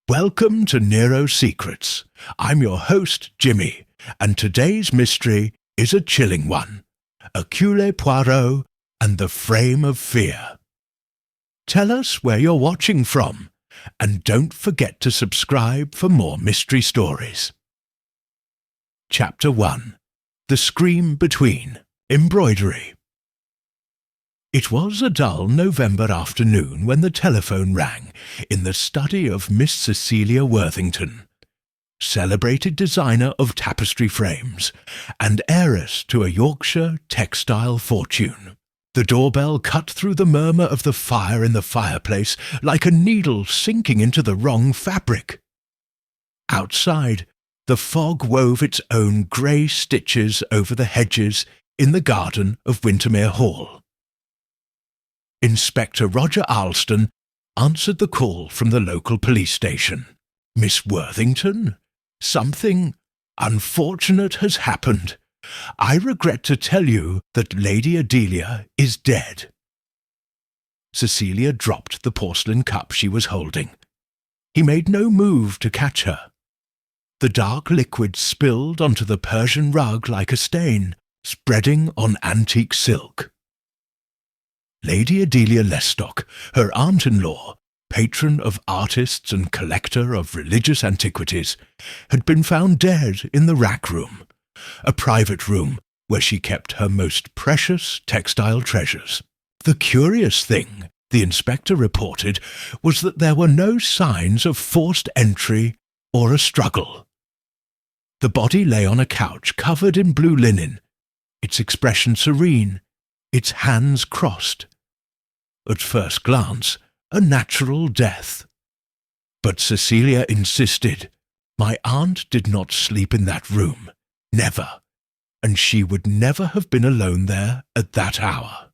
Welcome to Nero's Secrets. I'm your host, Jimmy, and today's mystery is a chilling one. Hercule Poirot and the Frame of Fear. Tell us where you're watching from, and don't forget to subscribe for more mystery stories. Chapter 1. The Scream Between. Embroidery. It was a dull November afternoon when the telephone rang in the study of Miss Cecilia Worthington, celebrated designer of tapestry frames and heiress to a Yorkshire textile fortune. The doorbell cut through the murmur of the fire in the fireplace like a needle sinking into the wrong fabric. Outside, the fog wove its own grey stitches over the hedges in the garden of Windermere Hall. Inspector Roger Alston answered the call from the local police station. "Miss Worthington? Something unfortunate has happened. I regret to tell you that Lady Adelia is dead." Cecilia dropped the porcelain cup she was holding. He made no move to catch her. The dark liquid spilled onto the Persian rug like a stain, spreading on antique silk. Lady Adelia Lestock, her aunt-in-law, patron of artists and collector of religious antiquities, had been found dead in the rack room, a private room where she kept her most precious textile treasures. The curious thing, the inspector reported, was that there were no signs of forced entry or a struggle. The body lay on a couch covered in blue linen, its expression serene, its hands crossed. At first glance, a natural death. But Cecilia insisted, "My aunt did not sleep in that room, never, and she would never have been alone there at that hour."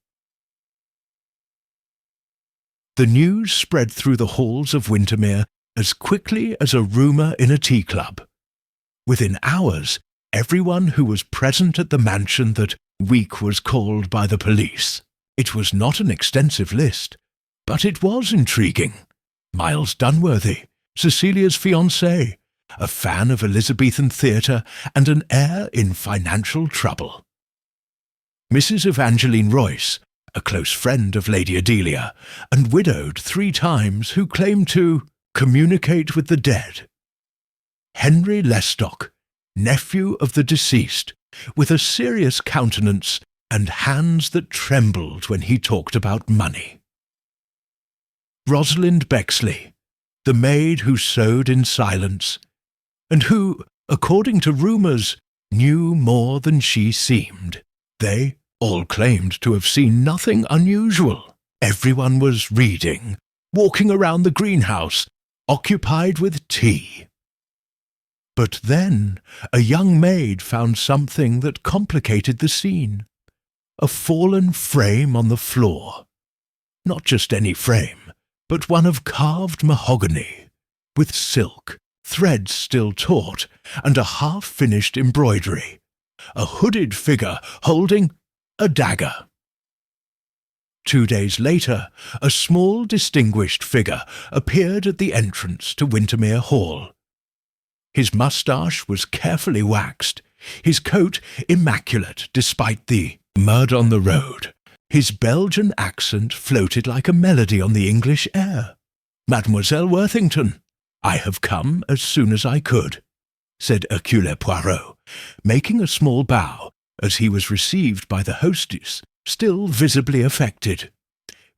The news spread through the halls of Windermere as quickly as a rumour in a tea club. Within hours, everyone who was present at the mansion that week was called by the police. It was not an extensive list, but it was intriguing. Miles Dunworthy, Cecilia's fiancé, a fan of Elizabethan theatre and an heir in financial trouble. Mrs. Evangeline Royce, a close friend of Lady Adelia, and widowed 3 times, who claimed to communicate with the dead. Henry Lestock, nephew of the deceased, with a serious countenance and hands that trembled when he talked about money. Rosalind Bexley, the maid who sewed in silence, and who, according to rumours, knew more than she seemed. They all claimed to have seen nothing unusual. Everyone was reading, walking around the greenhouse, occupied with tea. But then a young maid found something that complicated the scene. A fallen frame on the floor. Not just any frame, but one of carved mahogany, with silk, threads still taut, and a half-finished embroidery. A hooded figure holding a dagger. 2 days later, a small distinguished figure appeared at the entrance to Windermere Hall. His moustache was carefully waxed, his coat immaculate despite the mud on the road. His Belgian accent floated like a melody on the English air. "Mademoiselle Worthington, I have come as soon as I could," said Hercule Poirot, making a small bow as he was received by the hostess, still visibly affected.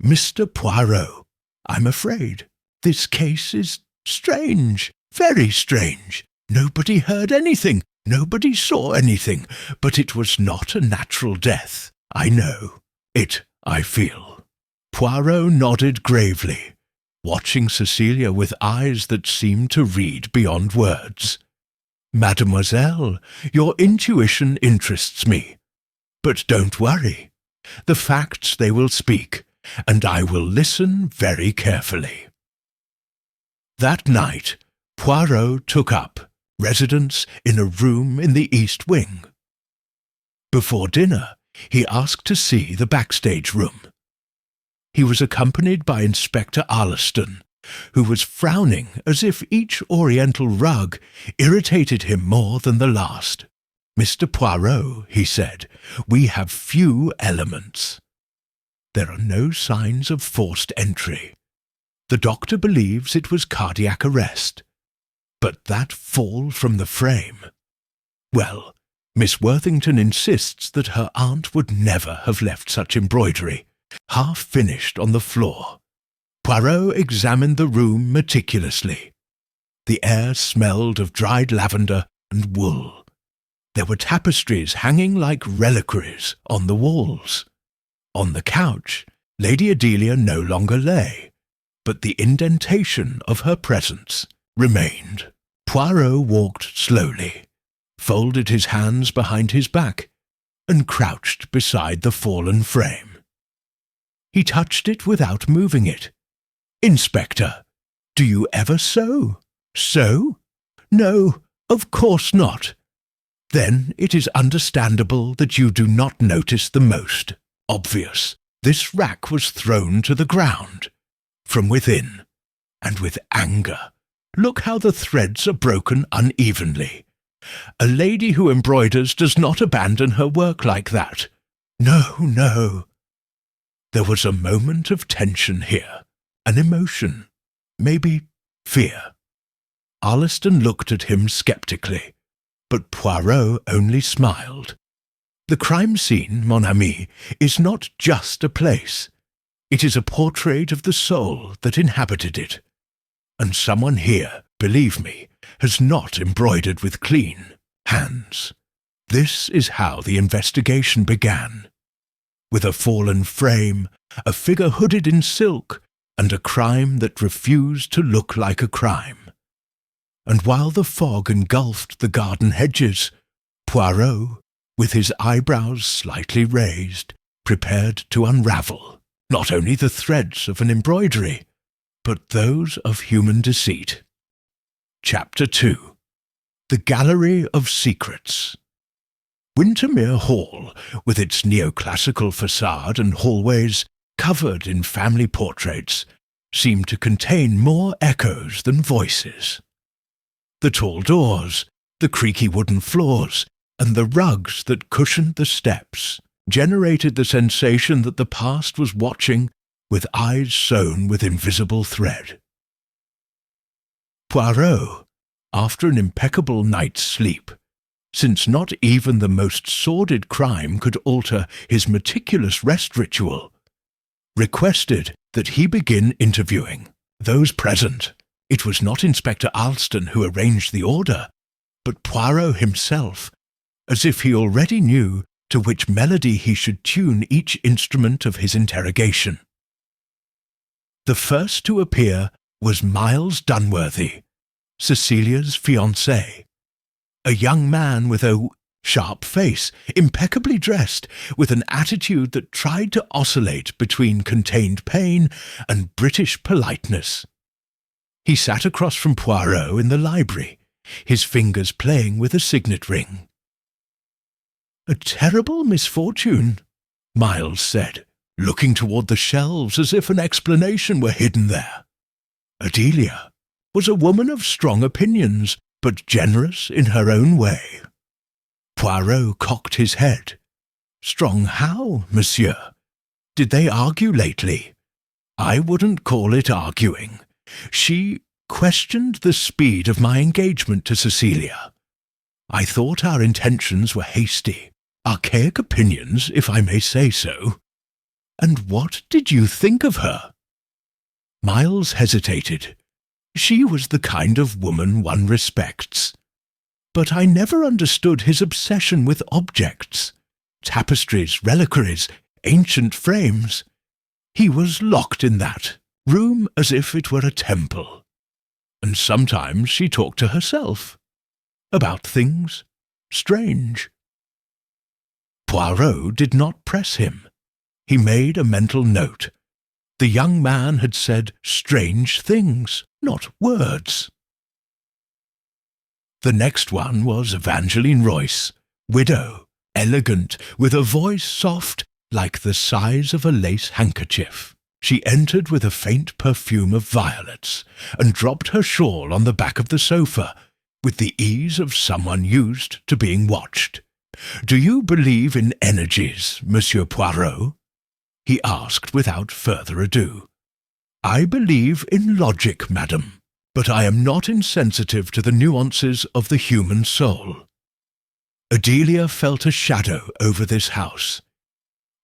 "Mr. Poirot, I'm afraid this case is strange, very strange. Nobody heard anything. Nobody saw anything, but it was not a natural death. I know. I feel." Poirot nodded gravely, watching Cecilia with eyes that seemed to read beyond words. "Mademoiselle, your intuition interests me. But don't worry. The facts they will speak, and I will listen very carefully." That night, Poirot took up residence in a room in the East Wing. Before dinner, he asked to see the backstage room. He was accompanied by Inspector Alston, who was frowning as if each oriental rug irritated him more than the last. "Mr. Poirot," he said, "we have few elements. There are no signs of forced entry. The doctor believes it was cardiac arrest. But that fall from the frame... Well, Miss Worthington insists that her aunt would never have left such embroidery, half finished on the floor." Poirot examined the room meticulously. The air smelled of dried lavender and wool. There were tapestries hanging like reliquaries on the walls. On the couch, Lady Adelia no longer lay, but the indentation of her presence remained. Poirot walked slowly, folded his hands behind his back, and crouched beside the fallen frame. He touched it without moving it. "Inspector, do you ever sew?" "Sew? No, of course not. Then it is understandable that you do not notice the most obvious. This rack was thrown to the ground, from within, and with anger. Look how the threads are broken unevenly. A lady who embroiders does not abandon her work like that. No, no." There was a moment of tension here, an emotion, maybe fear. Arliston looked at him sceptically, but Poirot only smiled. "The crime scene, mon ami, is not just a place. It is a portrait of the soul that inhabited it. And someone here, believe me, has not embroidered with clean hands. This is how the investigation began. With a fallen frame, a figure hooded in silk, and a crime that refused to look like a crime. And while the fog engulfed the garden hedges, Poirot, with his eyebrows slightly raised, prepared to unravel not only the threads of an embroidery, but those of human deceit." Chapter 2. The Gallery of Secrets. Wintermere Hall, with its neoclassical facade and hallways covered in family portraits, seemed to contain more echoes than voices. The tall doors, the creaky wooden floors, and the rugs that cushioned the steps generated the sensation that the past was watching with eyes sewn with invisible thread. Poirot, after an impeccable night's sleep, since not even the most sordid crime could alter his meticulous rest ritual, requested that he begin interviewing those present. It was not Inspector Alston who arranged the order, but Poirot himself, as if he already knew to which melody he should tune each instrument of his interrogation. The first to appear was Miles Dunworthy, Cecilia's fiancé, a young man with a sharp face, impeccably dressed, with an attitude that tried to oscillate between contained pain and British politeness. He sat across from Poirot in the library, his fingers playing with a signet ring. "A terrible misfortune," Miles said, looking toward the shelves as if an explanation were hidden there. Adelia was a woman of strong opinions, but generous in her own way. Poirot cocked his head. "Strong how, monsieur? Did they argue lately?" "I wouldn't call it arguing. She questioned the speed of my engagement to Cecilia. I thought our intentions were hasty, archaic opinions, if I may say so." "And what did you think of her?" Miles hesitated. "She was the kind of woman one respects. But I never understood his obsession with objects. Tapestries, reliquaries, ancient frames. He was locked in that room as if it were a temple. And sometimes she talked to herself. About things strange." Poirot did not press him. He made a mental note. The young man had said strange things, not words. The next one was Evangeline Royce, widow, elegant, with a voice soft like the size of a lace handkerchief. She entered with a faint perfume of violets, and dropped her shawl on the back of the sofa, with the ease of someone used to being watched. "Do you believe in energies, Monsieur Poirot?" he asked without further ado. "I believe in logic, madam, but I am not insensitive to the nuances of the human soul. Adelia felt a shadow over this house.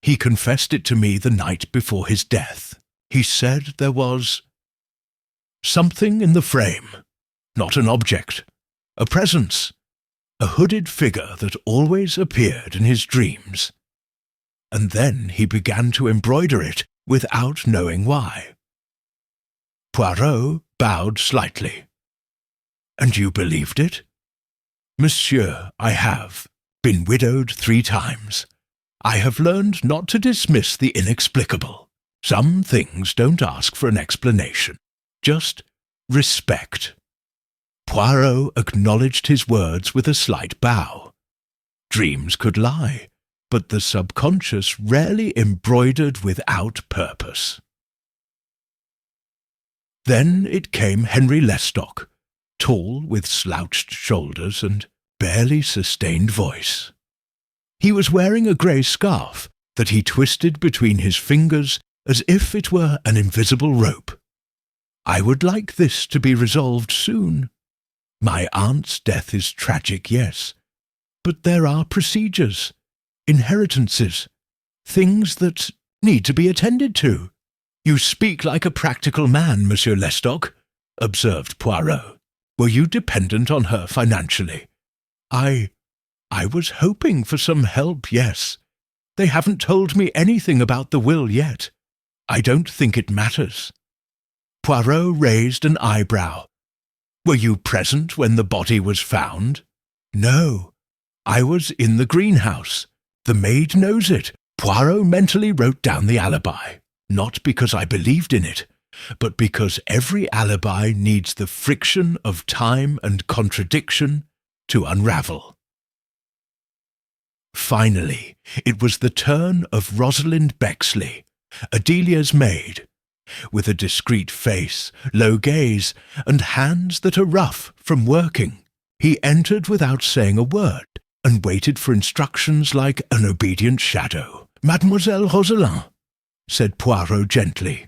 He confessed it to me the night before his death. He said there was something in the frame, not an object, a presence, a hooded figure that always appeared in his dreams. And then he began to embroider it without knowing why." Poirot bowed slightly. "And you believed it?" "Monsieur, I have been widowed 3 times. I have learned not to dismiss the inexplicable. Some things don't ask for an explanation, just respect." Poirot acknowledged his words with a slight bow. Dreams could lie, but the subconscious rarely embroidered without purpose. Then it came Henry Lestock, tall with slouched shoulders and barely sustained voice. He was wearing a grey scarf that he twisted between his fingers as if it were an invisible rope. "I would like this to be resolved soon. My aunt's death is tragic, yes, but there are procedures, inheritances, things that need to be attended to." "You speak like a practical man, Monsieur Lestock," observed Poirot. "Were you dependent on her financially?" I was hoping for some help, yes. They haven't told me anything about the will yet. I don't think it matters." Poirot raised an eyebrow. "Were you present when the body was found?" "No. I was in the greenhouse. The maid knows it." Poirot mentally wrote down the alibi, not because I believed in it, but because every alibi needs the friction of time and contradiction to unravel. Finally, it was the turn of Rosalind Bexley, Adelia's maid. With a discreet face, low gaze, and hands that are rough from working, he entered without saying a word, and waited for instructions like an obedient shadow. "Mademoiselle Roselin," said Poirot gently,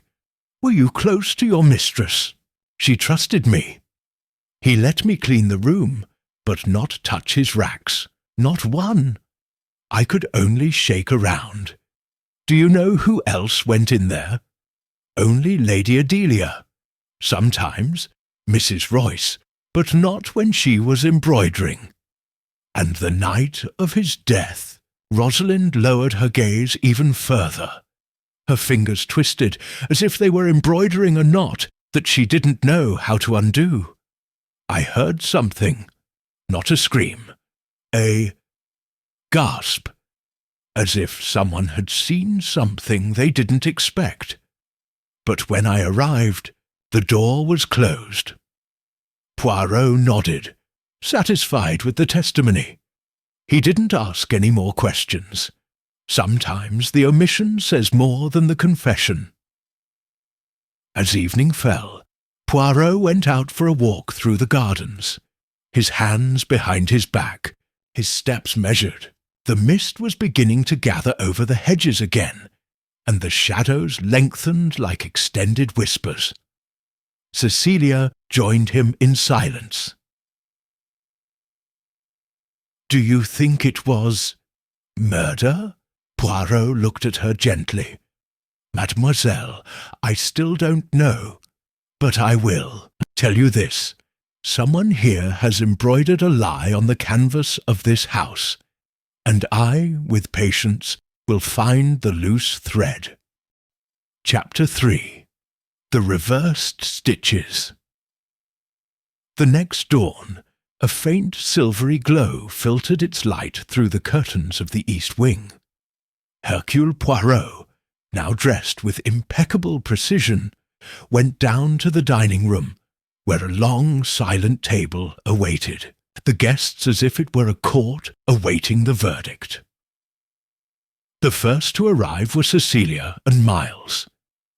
"were you close to your mistress? She trusted me. He let me clean the room, but not touch his racks, not one. I could only shake around. Do you know who else went in there? Only Lady Adelia. Sometimes Mrs. Royce, but not when she was embroidering. And the night of his death." Rosalind lowered her gaze even further. Her fingers twisted as if they were embroidering a knot that she didn't know how to undo. "I heard something, not a scream, a gasp, as if someone had seen something they didn't expect. But when I arrived, the door was closed." Poirot nodded, satisfied with the testimony. He didn't ask any more questions. Sometimes the omission says more than the confession. As evening fell, Poirot went out for a walk through the gardens, his hands behind his back, his steps measured. The mist was beginning to gather over the hedges again, and the shadows lengthened like extended whispers. Cecilia joined him in silence. "Do you think it was murder?" Poirot looked at her gently. "Mademoiselle, I still don't know, but I will tell you this. Someone here has embroidered a lie on the canvas of this house, and I, with patience, will find the loose thread." Chapter 3. The Reversed Stitches. The next dawn, a faint silvery glow filtered its light through the curtains of the east wing. Hercule Poirot, now dressed with impeccable precision, went down to the dining room, where a long, silent table awaited, the guests as if it were a court awaiting the verdict. The first to arrive were Cecilia and Miles.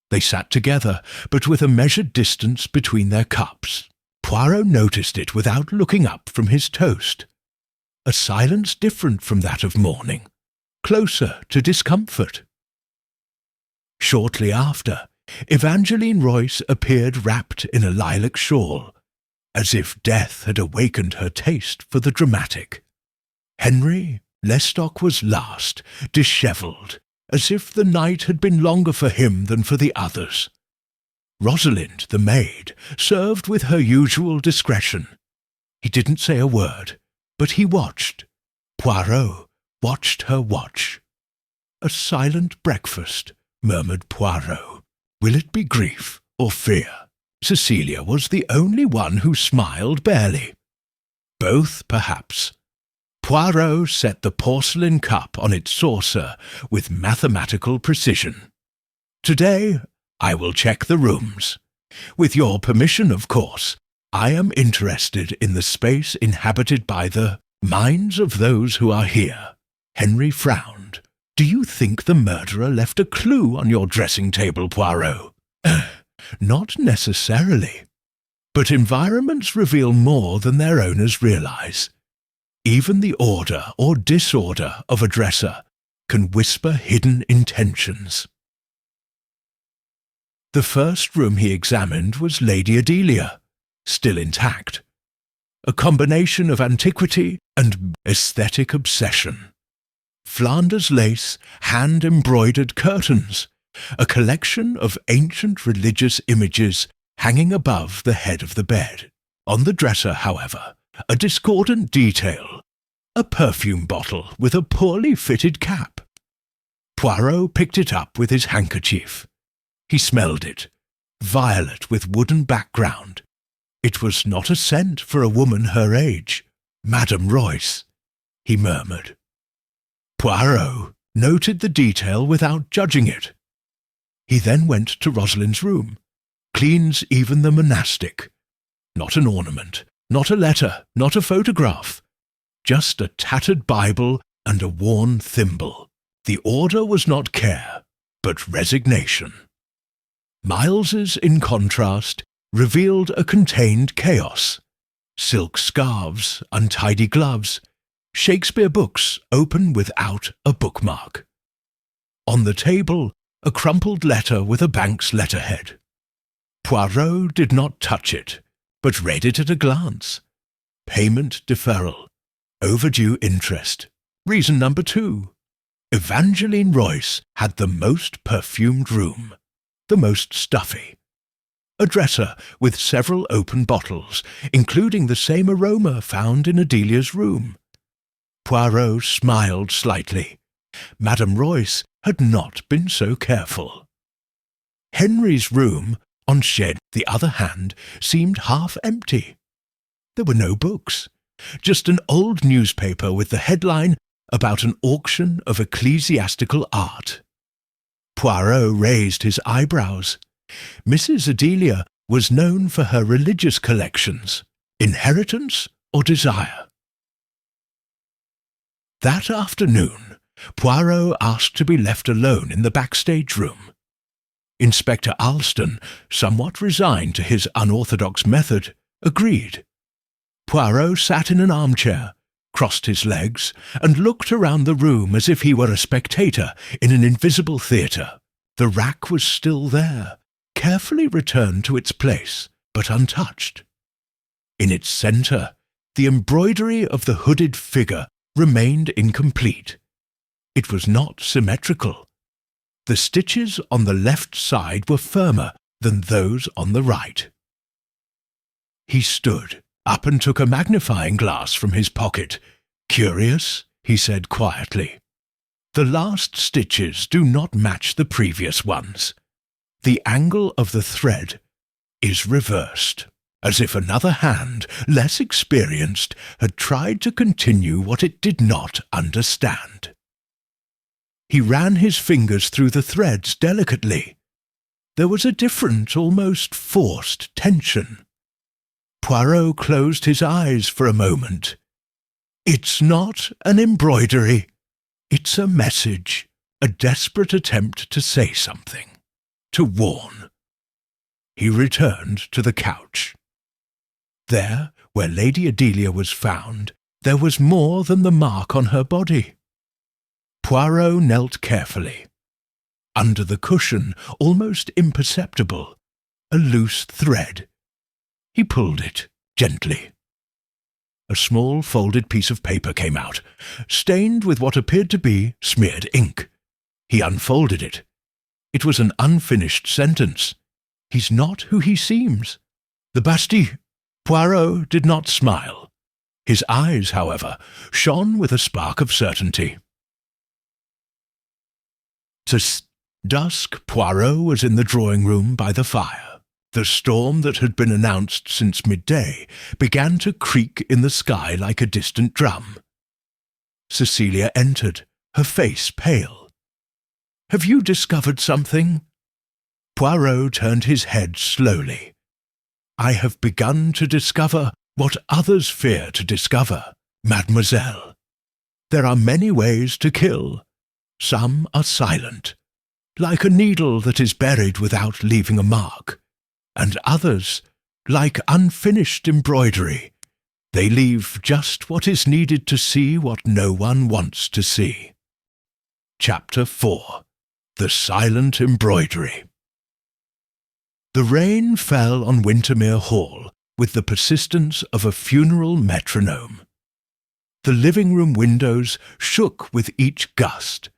They sat together, but with a measured distance between their cups. Poirot noticed it without looking up from his toast. A silence different from that of mourning, closer to discomfort. Shortly after, Evangeline Royce appeared wrapped in a lilac shawl, as if death had awakened her taste for the dramatic. Henry Lestock was last, dishevelled, as if the night had been longer for him than for the others. Rosalind, the maid, served with her usual discretion. He didn't say a word, but he watched. Poirot watched her watch. "A silent breakfast," murmured Poirot. "Will it be grief or fear?" Cecilia was the only one who smiled barely. Both, perhaps. Poirot set the porcelain cup on its saucer with mathematical precision. "Today I will check the rooms. With your permission, of course. I am interested in the space inhabited by the minds of those who are here." Henry frowned. "Do you think the murderer left a clue on your dressing-table, Poirot?" "Not necessarily. But environments reveal more than their owners realize. Even the order or disorder of a dresser can whisper hidden intentions." The first room he examined was Lady Adelia, still intact. A combination of antiquity and aesthetic obsession. Flanders lace, hand-embroidered curtains, a collection of ancient religious images hanging above the head of the bed. On the dresser, however, a discordant detail, a perfume bottle with a poorly fitted cap. Poirot picked it up with his handkerchief. He smelled it, violet with wooden background. It was not a scent for a woman her age. "Madame Royce," he murmured. Poirot noted the detail without judging it. He then went to Rosalind's room, cleans even the monastic. Not an ornament, not a letter, not a photograph. Just a tattered Bible and a worn thimble. The order was not care, but resignation. Miles's, in contrast, revealed a contained chaos. Silk scarves, untidy gloves, Shakespeare books open without a bookmark. On the table, a crumpled letter with a bank's letterhead. Poirot did not touch it, but read it at a glance. Payment deferral. Overdue interest. Reason number 2. Evangeline Royce had the most perfumed room, the most stuffy. A dresser with several open bottles, including the same aroma found in Adelia's room. Poirot smiled slightly. Madame Royce had not been so careful. Henry's room, on the other hand, seemed half empty. There were no books, just an old newspaper with the headline about an auction of ecclesiastical art. Poirot raised his eyebrows. Mrs. Adelia was known for her religious collections, inheritance or desire. That afternoon, Poirot asked to be left alone in the backstage room. Inspector Alston, somewhat resigned to his unorthodox method, agreed. Poirot sat in an armchair, crossed his legs, and looked around the room as if he were a spectator in an invisible theatre. The rack was still there, carefully returned to its place, but untouched. In its centre, the embroidery of the hooded figure remained incomplete. It was not symmetrical. The stitches on the left side were firmer than those on the right. He stood up and took a magnifying glass from his pocket. "Curious," he said quietly. "The last stitches do not match the previous ones. The angle of the thread is reversed, as if another hand, less experienced, had tried to continue what it did not understand." He ran his fingers through the threads delicately. There was a different, almost forced tension. Poirot closed his eyes for a moment. "It's not an embroidery. It's a message, a desperate attempt to say something. to warn. He returned to the couch. There, where Lady Adelia was found, there was more than the mark on her body. Poirot knelt carefully. Under the cushion, almost imperceptible, a loose thread. He pulled it gently. A small folded piece of paper came out, stained with what appeared to be smeared ink. He unfolded it. It was an unfinished sentence. "He's not who he seems. The Bastille." Poirot did not smile. His eyes, however, shone with a spark of certainty. To dusk, Poirot was in the drawing-room by the fire. The storm that had been announced since midday began to creak in the sky like a distant drum. Cecilia entered, her face pale. "Have you discovered something?" Poirot turned his head slowly. "I have begun to discover what others fear to discover, mademoiselle. There are many ways to kill. Some are silent, like a needle that is buried without leaving a mark, and others, like unfinished embroidery. They leave just what is needed to see what no one wants to see." Chapter 4. The Silent Embroidery. The rain fell on Wintermere Hall with the persistence of a funeral metronome. The living-room windows shook with each gust,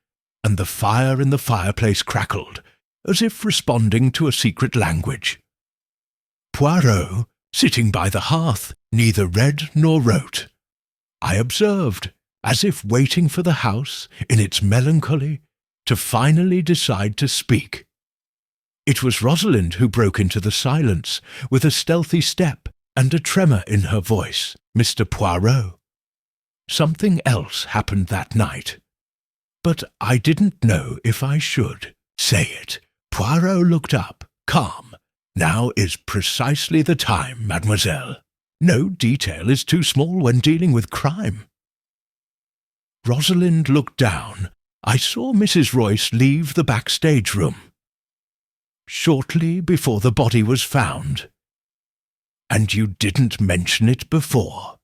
and the fire in the fireplace crackled, as if responding to a secret language. Poirot, sitting by the hearth, neither read nor wrote. I observed, as if waiting for the house, in its melancholy, to finally decide to speak. It was Rosalind who broke into the silence, with a stealthy step and a tremor in her voice. "Mr. Poirot." Something else happened that night, but I didn't know if I should say it. Poirot looked up, calm. "Now is precisely the time, mademoiselle. No detail is too small when dealing with crime." Rosalind looked down. I saw Mrs. Royce leave the backstage room shortly before the body was found. "And you didn't mention it before."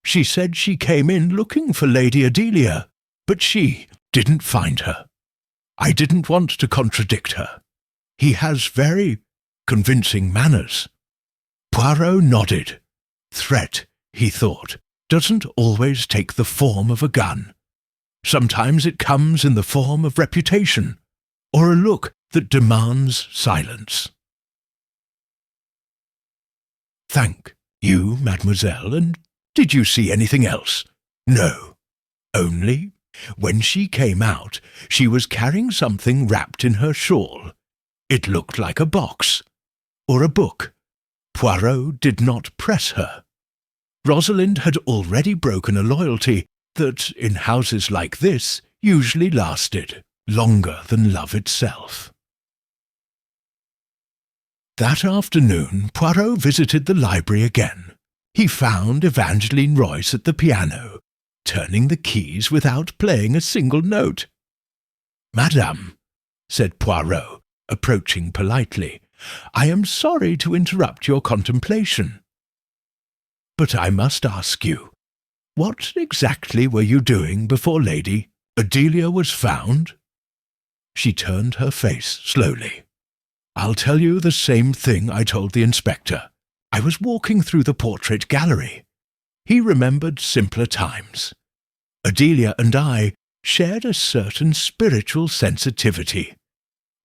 "She said she came in looking for Lady Adelia, but she didn't find her. I didn't want to contradict her. He has very convincing manners." Poirot nodded. Threat, he thought, doesn't always take the form of a gun. Sometimes it comes in the form of reputation, or a look that demands silence. "Thank you, mademoiselle, and did you see anything else?" "No. Only, when she came out, she was carrying something wrapped in her shawl. It looked like a box, or a book." Poirot did not press her. Rosalind had already broken a loyalty that, in houses like this, usually lasted longer than love itself. That afternoon, Poirot visited the library again. He found Evangeline Royce at the piano, turning the keys without playing a single note. "Madame," said Poirot, approaching politely, "I am sorry to interrupt your contemplation. But I must ask you, what exactly were you doing before Lady Adelia was found?" She turned her face slowly. "I'll tell you the same thing I told the inspector. I was walking through the portrait gallery." He remembered simpler times. "Adelia and I shared a certain spiritual sensitivity,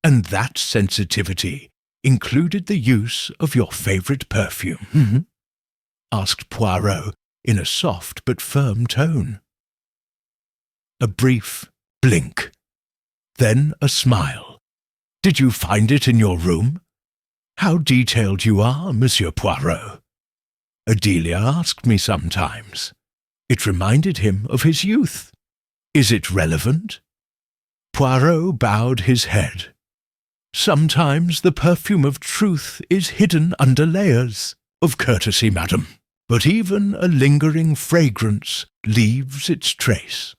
and that sensitivity included the use of your favourite perfume?" asked Poirot in a soft but firm tone. A brief blink, then a smile. "Did you find it in your room? How detailed you are, Monsieur Poirot. Adelia asked me sometimes. It reminded him of his youth. Is it relevant?" Poirot bowed his head. "Sometimes the perfume of truth is hidden under layers of courtesy, madam, but even a lingering fragrance leaves its trace."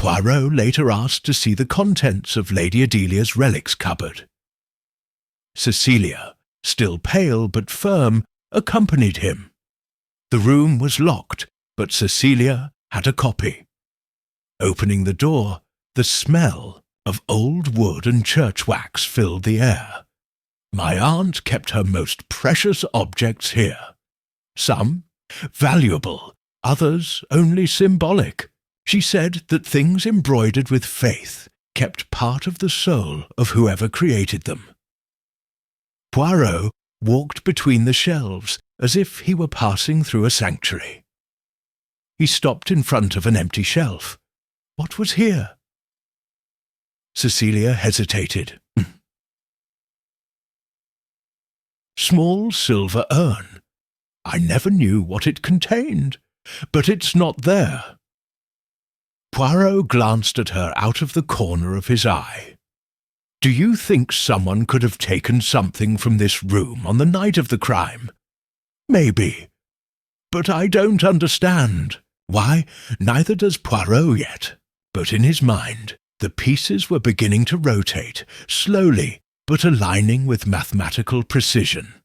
Poirot later asked to see the contents of Lady Adelia's relics cupboard. Cecilia, still pale but firm, accompanied him. The room was locked, but Cecilia had a copy. Opening the door, the smell of old wood and church wax filled the air. My aunt kept her most precious objects here. Some valuable, others only symbolic. She said that things embroidered with faith kept part of the soul of whoever created them. Poirot walked between the shelves as if he were passing through a sanctuary. He stopped in front of an empty shelf. What was here? Cecilia hesitated. Small silver urn. I never knew what it contained, but it's not there. Poirot glanced at her out of the corner of his eye. Do you think someone could have taken something from this room on the night of the crime? Maybe. But I don't understand. Why, neither does Poirot yet. But in his mind, the pieces were beginning to rotate, slowly, but aligning with mathematical precision.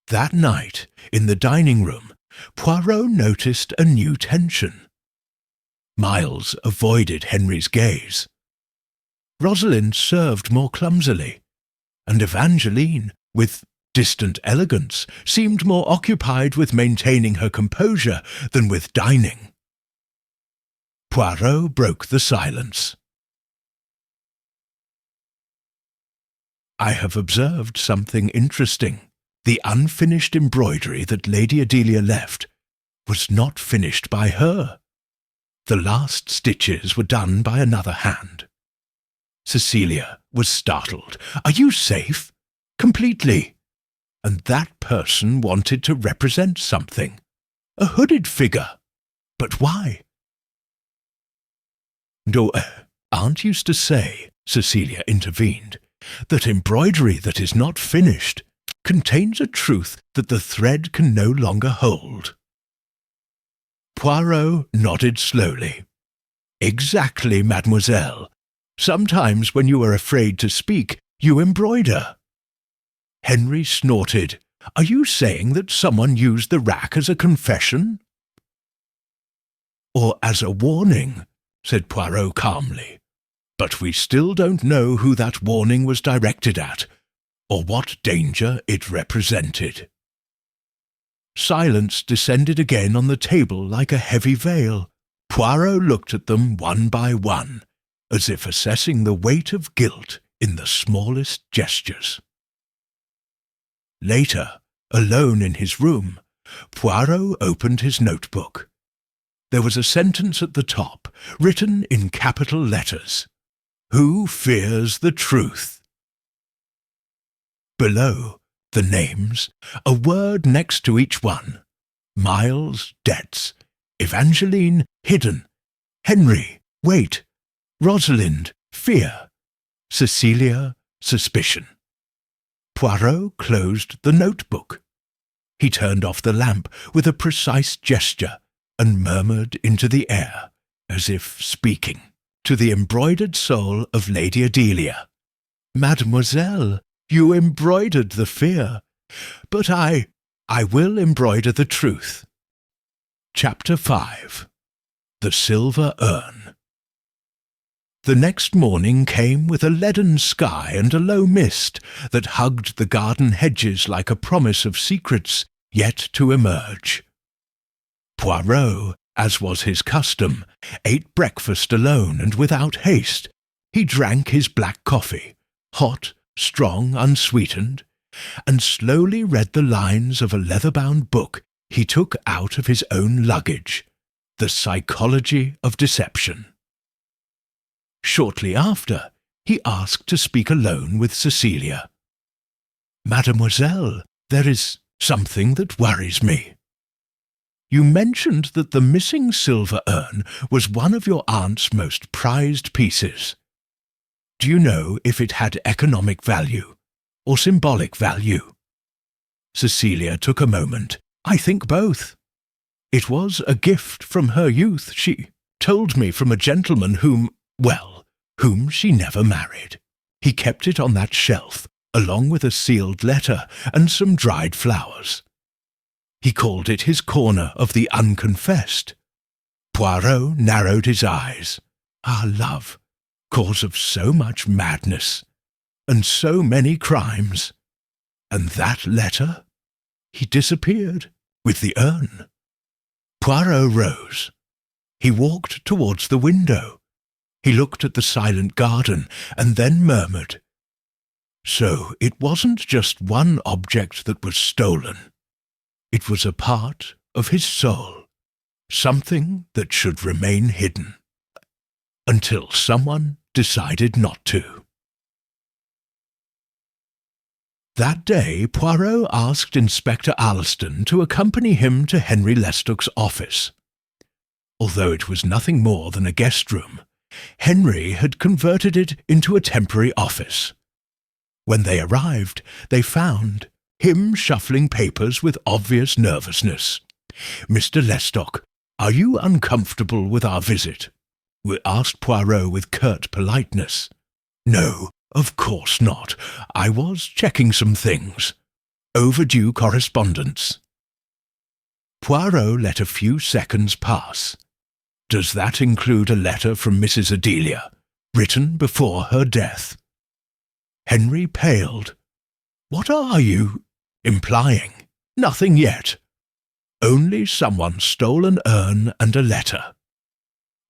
That night, in the dining room, Poirot noticed a new tension. Miles avoided Henry's gaze. Rosalind served more clumsily, and Evangeline, with distant elegance, seemed more occupied with maintaining her composure than with dining. Poirot broke the silence. I have observed something interesting. The unfinished embroidery that Lady Adelia left was not finished by her. The last stitches were done by another hand. Cecilia was startled. Are you safe? Completely. And that person wanted to represent something. A hooded figure. But why? No, Aunt used to say, Cecilia intervened, that embroidery that is not finished contains a truth that the thread can no longer hold. Poirot nodded slowly. Exactly, mademoiselle. Sometimes when you are afraid to speak, you embroider. Henry snorted. Are you saying that someone used the rack as a confession? Or as a warning, said Poirot calmly. But we still don't know who that warning was directed at, or what danger it represented. Silence descended again on the table like a heavy veil. Poirot looked at them one by one, as if assessing the weight of guilt in the smallest gestures. Later, alone in his room, Poirot opened his notebook. There was a sentence at the top, written in capital letters. Who fears the truth? Below, the names, a word next to each one. Miles, debts. Evangeline, hidden. Henry, wait. Rosalind, fear. Cecilia, suspicion. Poirot closed the notebook. He turned off the lamp with a precise gesture and murmured into the air, as if speaking, to the embroidered soul of Lady Adelia. Mademoiselle, you embroidered the fear, but I will embroider the truth. Chapter 5. The Silver Urn. The next morning came with a leaden sky and a low mist that hugged the garden hedges like a promise of secrets yet to emerge. Poirot, as was his custom, ate breakfast alone and without haste. He drank his black coffee, hot, strong, unsweetened, and slowly read the lines of a leather-bound book he took out of his own luggage, The Psychology of Deception. Shortly after, he asked to speak alone with Cecilia. Mademoiselle, there is something that worries me. You mentioned that the missing silver urn was one of your aunt's most prized pieces. Do you know if it had economic value or symbolic value? Cecilia took a moment. I think both. It was a gift from her youth, she told me from a gentleman whom she never married. He kept it on that shelf, along with a sealed letter and some dried flowers. He called it his corner of the unconfessed. Poirot narrowed his eyes. Ah, love, cause of so much madness, and so many crimes. And that letter? He disappeared, with the urn. Poirot rose. He walked towards the window. He looked at the silent garden, and then murmured, "So it wasn't just one object that was stolen. It was a part of his soul, something that should remain hidden, until someone decided not to." That day, Poirot asked Inspector Alliston to accompany him to Henry Lestock's office. Although it was nothing more than a guest room, Henry had converted it into a temporary office. When they arrived, they found him shuffling papers with obvious nervousness. "Mr. Lestock, are you uncomfortable with our visit?" asked Poirot with curt politeness. "No, of course not. I was checking some things. Overdue correspondence." Poirot let a few seconds pass. "Does that include a letter from Mrs. Adelia, written before her death?" Henry paled. "What are you implying?" "Nothing yet. Only someone stole an urn and a letter.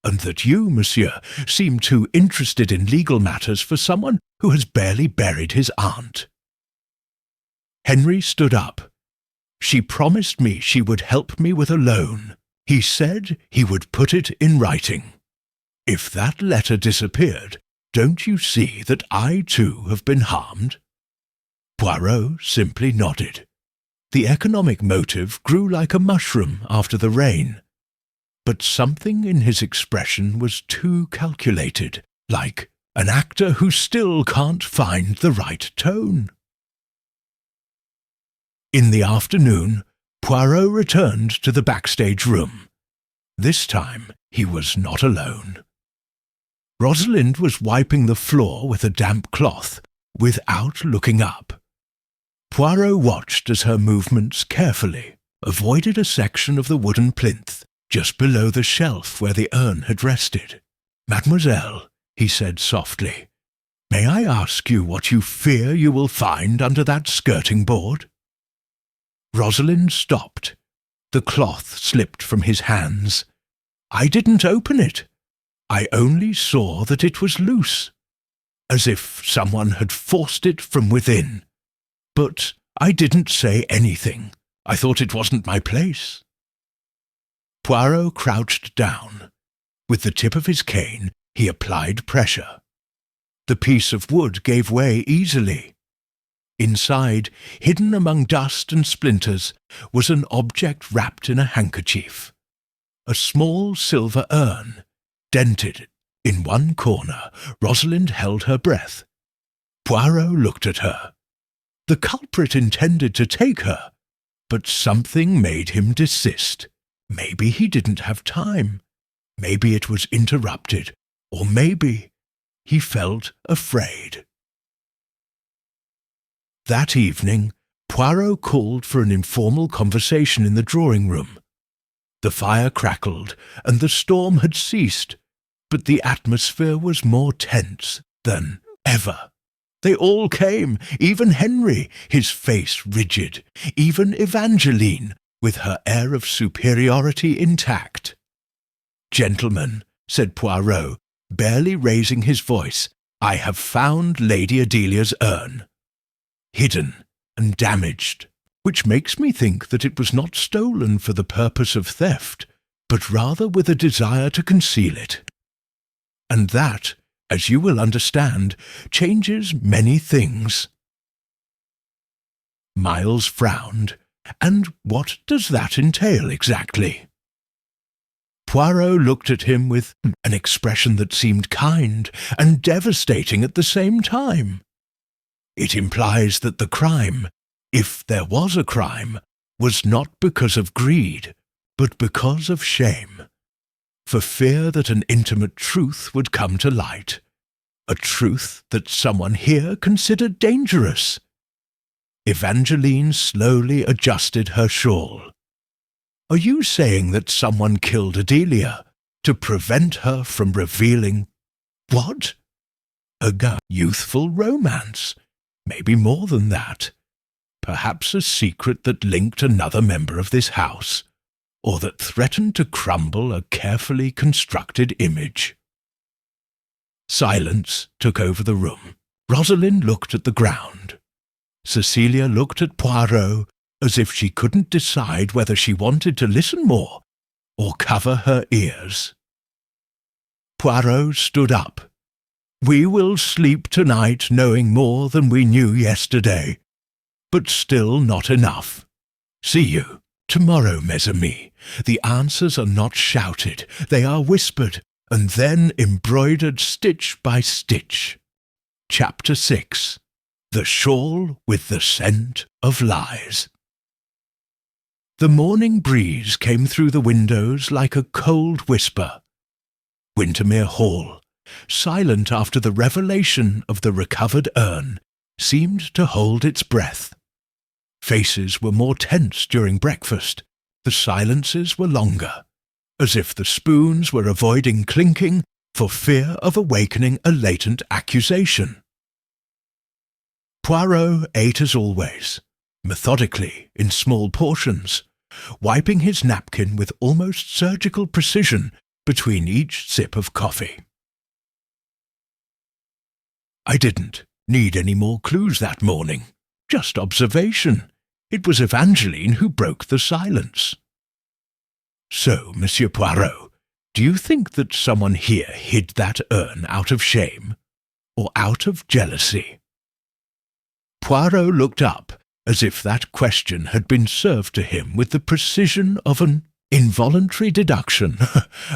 And that you, monsieur, seem too interested in legal matters for someone who has barely buried his aunt." Henry stood up. "She promised me she would help me with a loan. He said he would put it in writing. If that letter disappeared, don't you see that I too have been harmed?" Poirot simply nodded. The economic motive grew like a mushroom after the rain. But something in his expression was too calculated, like an actor who still can't find the right tone. In the afternoon, Poirot returned to the backstage room. This time he was not alone. Rosalind was wiping the floor with a damp cloth, without looking up. Poirot watched as her movements carefully avoided a section of the wooden plinth just below the shelf where the urn had rested. "Mademoiselle," he said softly, "may I ask you what you fear you will find under that skirting board?" Rosalind stopped. The cloth slipped from his hands. "I didn't open it. I only saw that it was loose, as if someone had forced it from within. But I didn't say anything. I thought it wasn't my place." Poirot crouched down. With the tip of his cane, he applied pressure. The piece of wood gave way easily. Inside, hidden among dust and splinters, was an object wrapped in a handkerchief. A small silver urn, dented. In one corner, Rosalind held her breath. Poirot looked at her. The culprit intended to take her, but something made him desist. Maybe he didn't have time. Maybe it was interrupted, or maybe he felt afraid. That evening, Poirot called for an informal conversation in the drawing-room. The fire crackled, and the storm had ceased, but the atmosphere was more tense than ever. They all came, even Henry, his face rigid, even Evangeline, with her air of superiority intact. "Gentlemen," said Poirot, barely raising his voice, "I have found Lady Adelia's urn. Hidden and damaged, which makes me think that it was not stolen for the purpose of theft, but rather with a desire to conceal it. And that, as you will understand, changes many things." Miles frowned. "And what does that entail exactly?" Poirot looked at him with an expression that seemed kind and devastating at the same time. "It implies that the crime, if there was a crime, was not because of greed, but because of shame. for fear that an intimate truth would come to light, a truth that someone here considered dangerous. Evangeline slowly adjusted her shawl. "Are you saying that someone killed Adelia to prevent her from revealing—" "What?" "A youthful romance. Maybe more than that. Perhaps a secret that linked another member of this house, or that threatened to crumble a carefully constructed image." Silence took over the room. Rosalind looked at the ground. Cecilia looked at Poirot as if she couldn't decide whether she wanted to listen more or cover her ears. Poirot stood up. "We will sleep tonight knowing more than we knew yesterday, but still not enough. See you tomorrow, mes amis. The answers are not shouted, they are whispered, and then embroidered stitch by stitch." Chapter 6. The Shawl with the Scent of Lies. The morning breeze came through the windows like a cold whisper. Windermere Hall, silent after the revelation of the recovered urn, seemed to hold its breath. Faces were more tense during breakfast, the silences were longer, as if the spoons were avoiding clinking for fear of awakening a latent accusation. Poirot ate as always, methodically in small portions, wiping his napkin with almost surgical precision between each sip of coffee. "I didn't need any more clues that morning, just observation. It was Evangeline who broke the silence." "So, Monsieur Poirot, do you think that someone here hid that urn out of shame, or out of jealousy?" Poirot looked up, as if that question had been served to him with the precision of an involuntary deduction.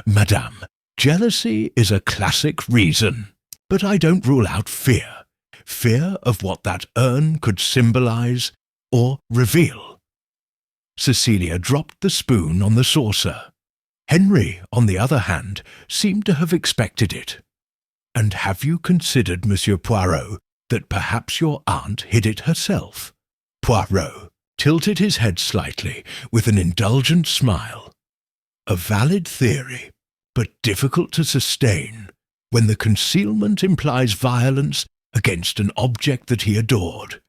"Madame, jealousy is a classic reason, but I don't rule out fear. Fear of what that urn could symbolize or reveal." Cecilia dropped the spoon on the saucer. Henry, on the other hand, seemed to have expected it. "And have you considered, Monsieur Poirot, that perhaps your aunt hid it herself?" Poirot tilted his head slightly with an indulgent smile. "A valid theory, but difficult to sustain when the concealment implies violence against an object that he adored,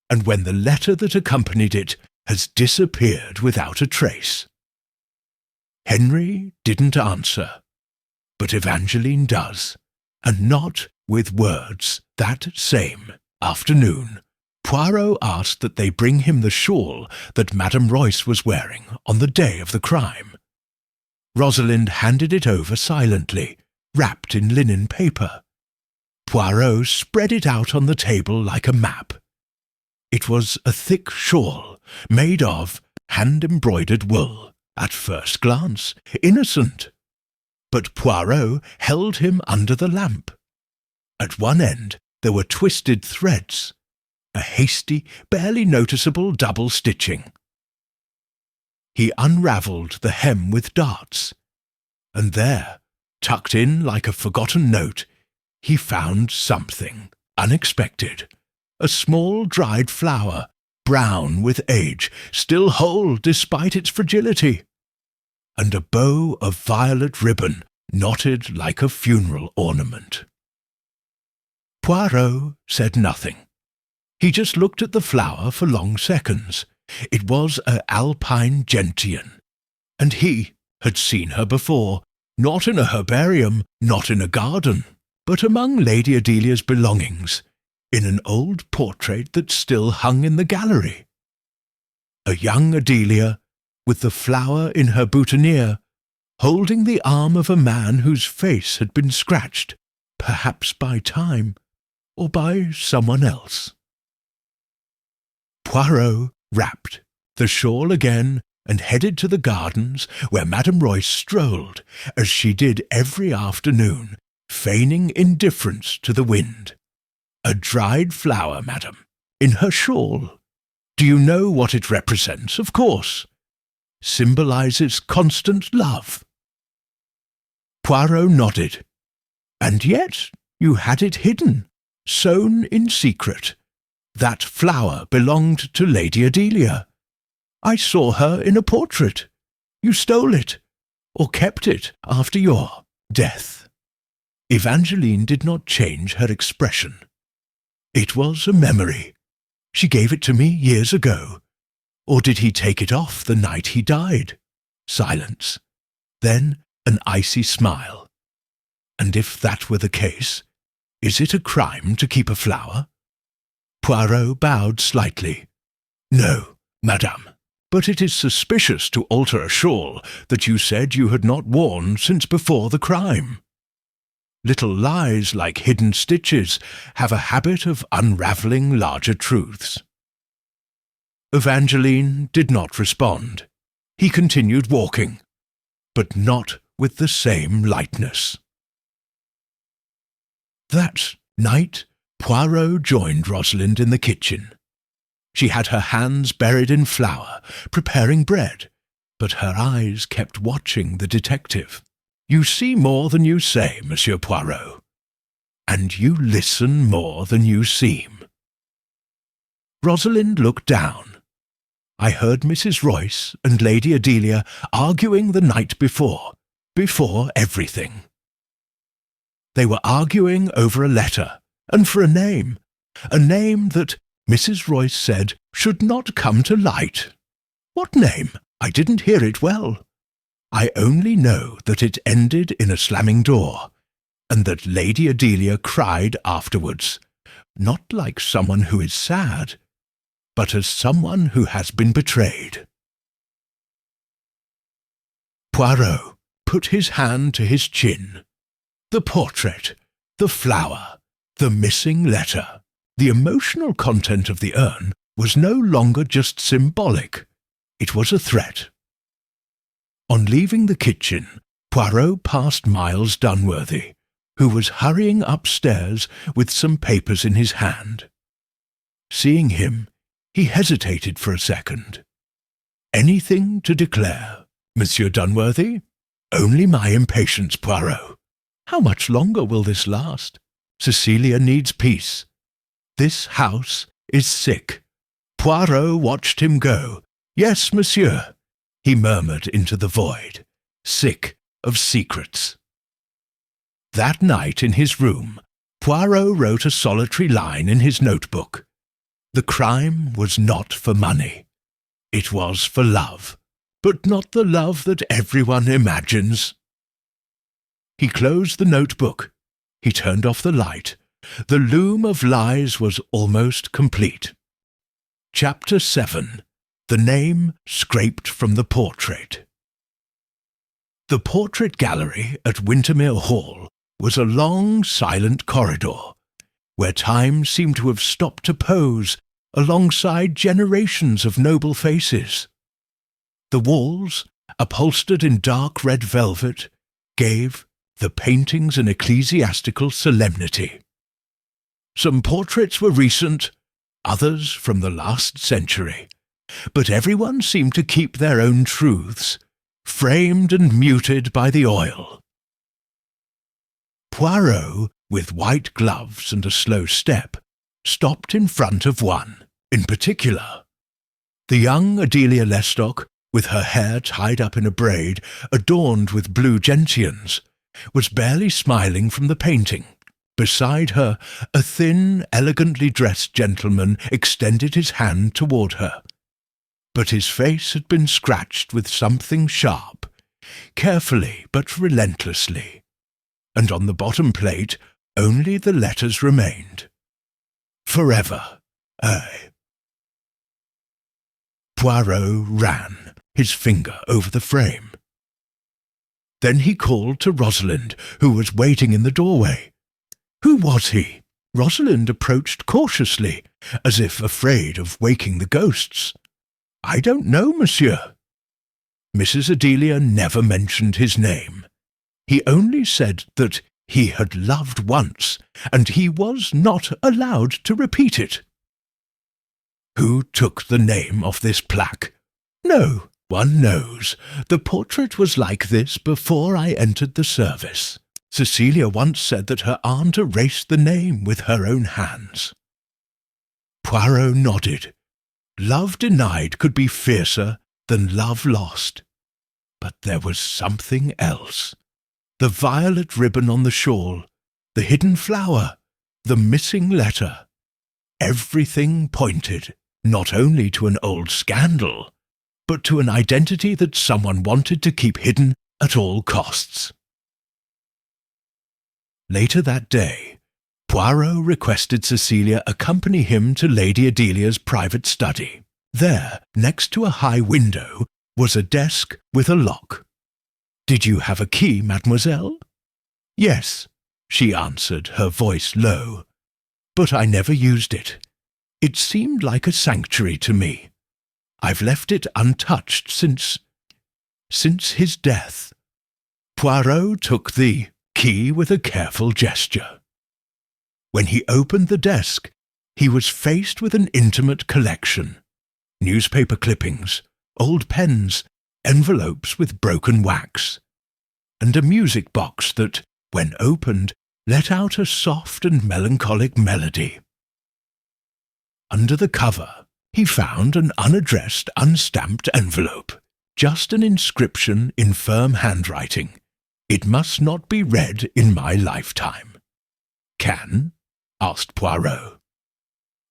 and when the letter that accompanied it has disappeared without a trace." Henry didn't answer, but Evangeline does, and not with words. That same afternoon, Poirot asked that they bring him the shawl that Madame Royce was wearing on the day of the crime. Rosalind handed it over silently, wrapped in linen paper. Poirot spread it out on the table like a map. It was a thick shawl, made of hand-embroidered wool, at first glance innocent. But Poirot held him under the lamp. At one end there were twisted threads, a hasty, barely noticeable double stitching. He unravelled the hem with darts, and there, tucked in like a forgotten note, he found something unexpected. A small dried flower, brown with age, still whole despite its fragility, and a bow of violet ribbon knotted like a funeral ornament. Poirot said nothing. He just looked at the flower for long seconds. It was an alpine gentian, and he had seen her before, not in a herbarium, not in a garden, but among Lady Adelia's belongings, in an old portrait that still hung in the gallery. A young Adelia, with the flower in her boutonniere, holding the arm of a man whose face had been scratched, perhaps by time, or by someone else. Poirot wrapped the shawl again and headed to the gardens where Madame Royce strolled, as she did every afternoon, feigning indifference to the wind. "A dried flower, madam, in her shawl. Do you know what it represents, of course? Symbolizes constant love." Poirot nodded. "And yet you had it hidden, sewn in secret. That flower belonged to Lady Adelia. I saw her in a portrait. You stole it, or kept it after your death." Evangeline did not change her expression. "It was a memory. She gave it to me years ago. Or did he take it off the night he died?" Silence. Then an icy smile. "And if that were the case, is it a crime to keep a flower?" Poirot bowed slightly. "No, madame. But it is suspicious to alter a shawl that you said you had not worn since before the crime. Little lies, like hidden stitches, have a habit of unravelling larger truths." Evangeline did not respond. He continued walking, but not with the same lightness. That night, Poirot joined Rosalind in the kitchen. She had her hands buried in flour, preparing bread, but her eyes kept watching the detective. "You see more than you say, Monsieur Poirot, and you listen more than you seem." Rosalind looked down. "I heard Mrs. Royce and Lady Adelia arguing the night before everything. They were arguing over a letter, and for a name that Mrs. Royce said should not come to light. What name? I didn't hear it well. I only know that it ended in a slamming door, and that Lady Adelia cried afterwards, not like someone who is sad, but as someone who has been betrayed." Poirot put his hand to his chin. The portrait, the flower, the missing letter. The emotional content of the urn was no longer just symbolic. It was a threat. On leaving the kitchen, Poirot passed Miles Dunworthy, who was hurrying upstairs with some papers in his hand. Seeing him, he hesitated for a second. "Anything to declare, Monsieur Dunworthy?" "Only my impatience, Poirot. How much longer will this last? Cecilia needs peace. This house is sick." Poirot watched him go. "Yes, monsieur," he murmured into the void, "sick of secrets." That night in his room, Poirot wrote a solitary line in his notebook. The crime was not for money. It was for love, but not the love that everyone imagines. He closed the notebook. He turned off the light. The loom of lies was almost complete. Chapter 7. The Name Scraped from the Portrait. The portrait gallery at Wintermere Hall was a long, silent corridor, where time seemed to have stopped to pose alongside generations of noble faces. The walls, upholstered in dark red velvet, gave the paintings an ecclesiastical solemnity. Some portraits were recent, others from the last century, but everyone seemed to keep their own truths, framed and muted by the oil. Poirot, with white gloves and a slow step, stopped in front of one, in particular. The young Adelia Lestock, with her hair tied up in a braid adorned with blue gentians, was barely smiling from the painting. Beside her, a thin, elegantly dressed gentleman extended his hand toward her. But his face had been scratched with something sharp, carefully but relentlessly, and on the bottom plate only the letters remained. Forever, I. Poirot ran, his finger over the frame. Then he called to Rosalind, who was waiting in the doorway. Who was he? Rosalind approached cautiously, as if afraid of waking the ghosts. I don't know, monsieur. Mrs. Adelia never mentioned his name. He only said that he had loved once, and he was not allowed to repeat it. Who took the name off this plaque? No, One knows the portrait was like this before I entered the service. Cecilia once said that her aunt erased the name with her own hands. Poirot nodded. Love denied could be fiercer than love lost. But there was something else. The violet ribbon on the shawl, the hidden flower, the missing letter. Everything pointed not only to an old scandal, but to an identity that someone wanted to keep hidden at all costs. Later that day, Poirot requested Cecilia accompany him to Lady Adelia's private study. There, next to a high window, was a desk with a lock. "Did you have a key, mademoiselle?" "Yes," she answered, her voice low. "But I never used it. It seemed like a sanctuary to me. I've left it untouched since his death." Poirot took the key with a careful gesture. When he opened the desk, he was faced with an intimate collection. Newspaper clippings, old pens, envelopes with broken wax, and a music box that, when opened, let out a soft and melancholic melody. Under the cover, he found an unaddressed, unstamped envelope, just an inscription in firm handwriting. "It must not be read in my lifetime." "Can?" asked Poirot.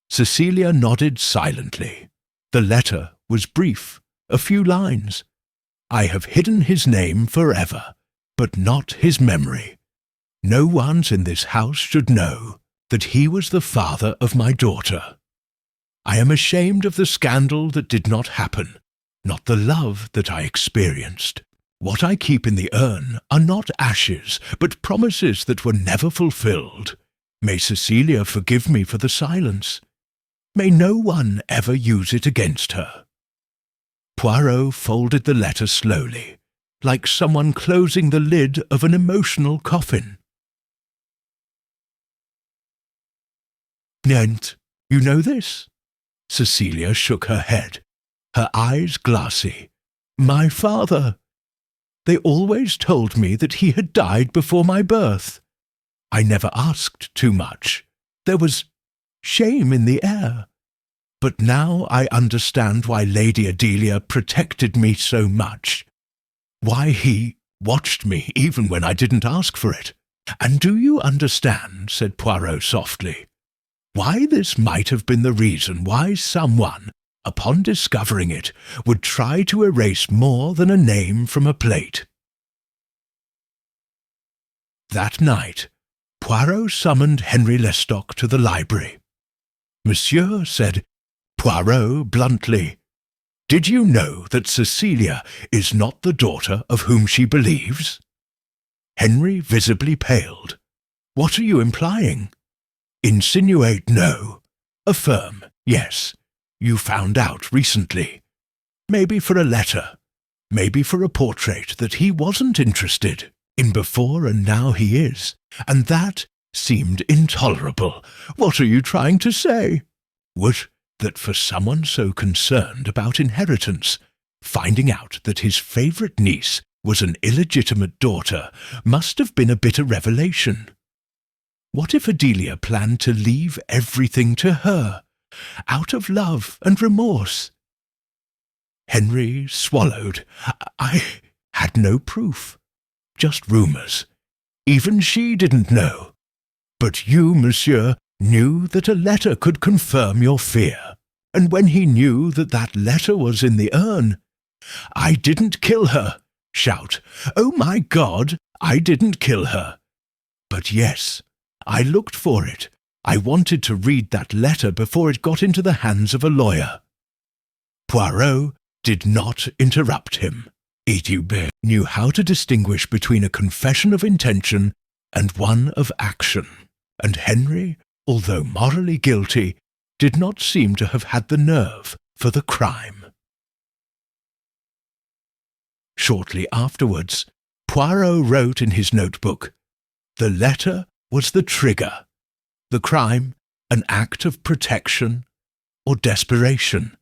Cecilia nodded silently. The letter was brief, a few lines. "I have hidden his name forever, but not his memory. No one in this house should know that he was the father of my daughter. I am ashamed of the scandal that did not happen, not the love that I experienced. What I keep in the urn are not ashes, but promises that were never fulfilled. May Cecilia forgive me for the silence. May no one ever use it against her." Poirot folded the letter slowly, like someone closing the lid of an emotional coffin. "And you know this?" Cecilia shook her head, her eyes glassy. "My father. They always told me that he had died before my birth. I never asked too much. There was shame in the air. But now I understand why Lady Adelia protected me so much. Why he watched me even when I didn't ask for it. And do you understand," said Poirot softly, "why this might have been the reason why someone, upon discovering it, would try to erase more than a name from a plate?" That night, Poirot summoned Henry Lestock to the library. "Monsieur," said Poirot bluntly, "did you know that Cecilia is not the daughter of whom she believes?" Henry visibly paled. "What are you implying?" "Insinuate no. Affirm yes. You found out recently. Maybe for a letter, maybe for a portrait that he wasn't interested in before and now he is, and that seemed intolerable. What are you trying to say?" "Was that for someone so concerned about inheritance, finding out that his favourite niece was an illegitimate daughter must have been a bitter revelation. What if Adelia planned to leave everything to her, out of love and remorse?" Henry swallowed. "I had no proof. Just rumours. Even she didn't know. But you, monsieur, knew that a letter could confirm your fear. And when he knew that that letter was in the urn, 'I didn't kill her!' shout. Oh my God, I didn't kill her. But yes, I looked for it. I wanted to read that letter before it got into the hands of a lawyer." Poirot did not interrupt him. Idubert knew how to distinguish between a confession of intention and one of action, and Henry, although morally guilty, did not seem to have had the nerve for the crime. Shortly afterwards, Poirot wrote in his notebook, "The letter was the trigger, the crime an act of protection or desperation.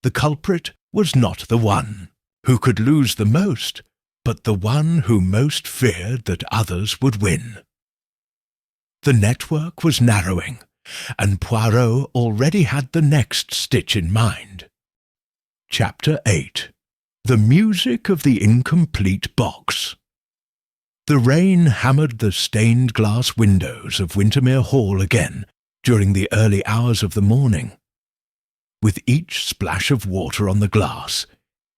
The culprit was not the one." who could lose the most, but the one who most feared that others would win. The network was narrowing, and Poirot already had the next stitch in mind. Chapter 8. The Music of the Incomplete Box. The rain hammered the stained glass windows of Windermere Hall again during the early hours of the morning. With each splash of water on the glass,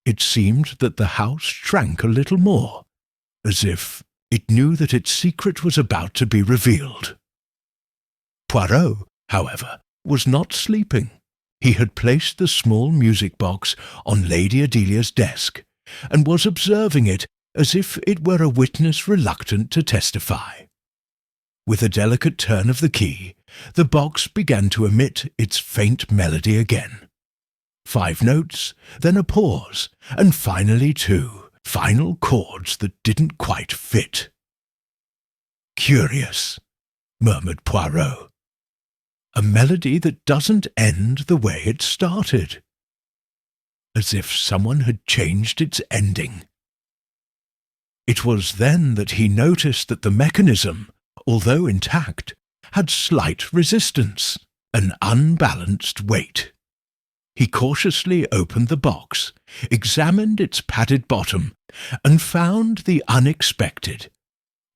it seemed that the house shrank a little more, as if it knew that its secret was about to be revealed. Poirot, however, was not sleeping. He had placed the small music box on Lady Adelia's desk, and was observing it as if it were a witness reluctant to testify. With a delicate turn of the key, the box began to emit its faint melody again. 5 notes, then a pause, and finally 2 final chords that didn't quite fit. "Curious," murmured Poirot. "A melody that doesn't end the way it started. As if someone had changed its ending." It was then that he noticed that the mechanism, although intact, had slight resistance, an unbalanced weight. He cautiously opened the box, examined its padded bottom, and found the unexpected,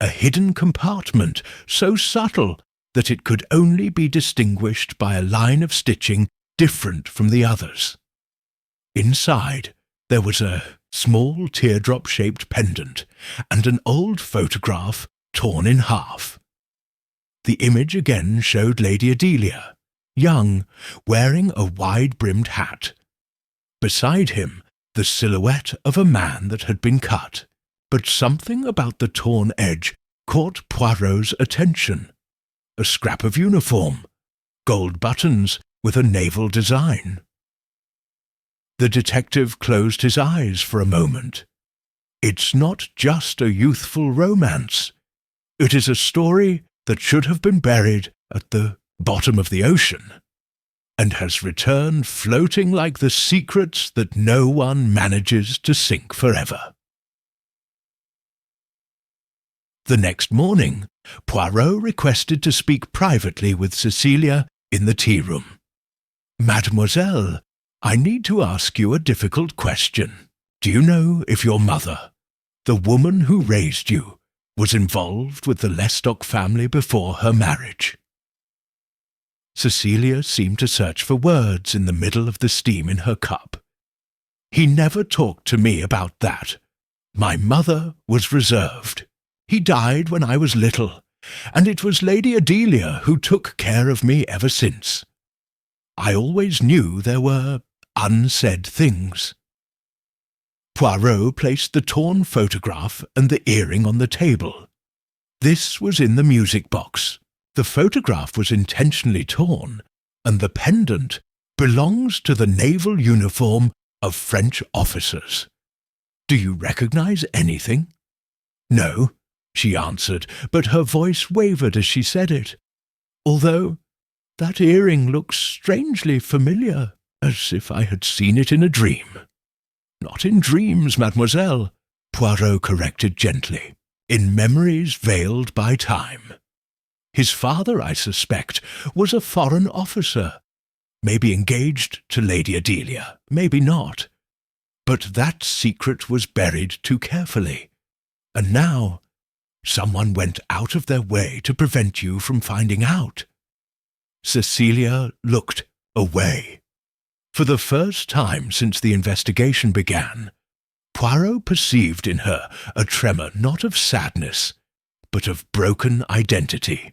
a hidden compartment so subtle that it could only be distinguished by a line of stitching different from the others. Inside there was a small teardrop-shaped pendant and an old photograph torn in half. The image again showed Lady Adelia, young, wearing a wide-brimmed hat. Beside him, the silhouette of a man that had been cut, but something about the torn edge caught Poirot's attention. A scrap of uniform, gold buttons with a naval design. The detective closed his eyes for a moment. It's not just a youthful romance. It is a story that should have been buried at the bottom of the ocean, and has returned floating like the secrets that no one manages to sink forever. The next morning, Poirot requested to speak privately with Cecilia in the tea-room. "Mademoiselle, I need to ask you a difficult question. Do you know if your mother, the woman who raised you, was involved with the Lestock family before her marriage?" Cecilia seemed to search for words in the middle of the steam in her cup. "He never talked to me about that. My mother was reserved. He died when I was little, and it was Lady Adelia who took care of me ever since. I always knew there were unsaid things." Poirot placed the torn photograph and the earring on the table. This was in the music box. The photograph was intentionally torn, and the pendant belongs to the naval uniform of French officers. Do you recognize anything?" "No," she answered, but her voice wavered as she said it. "Although that earring looks strangely familiar, as if I had seen it in a dream." "Not in dreams, mademoiselle," Poirot corrected gently. "In memories veiled by time. His father, I suspect, was a foreign officer, maybe engaged to Lady Adelia, maybe not. But that secret was buried too carefully, and now someone went out of their way to prevent you from finding out." Cecilia looked away. For the first time since the investigation began, Poirot perceived in her a tremor not of sadness, but of broken identity.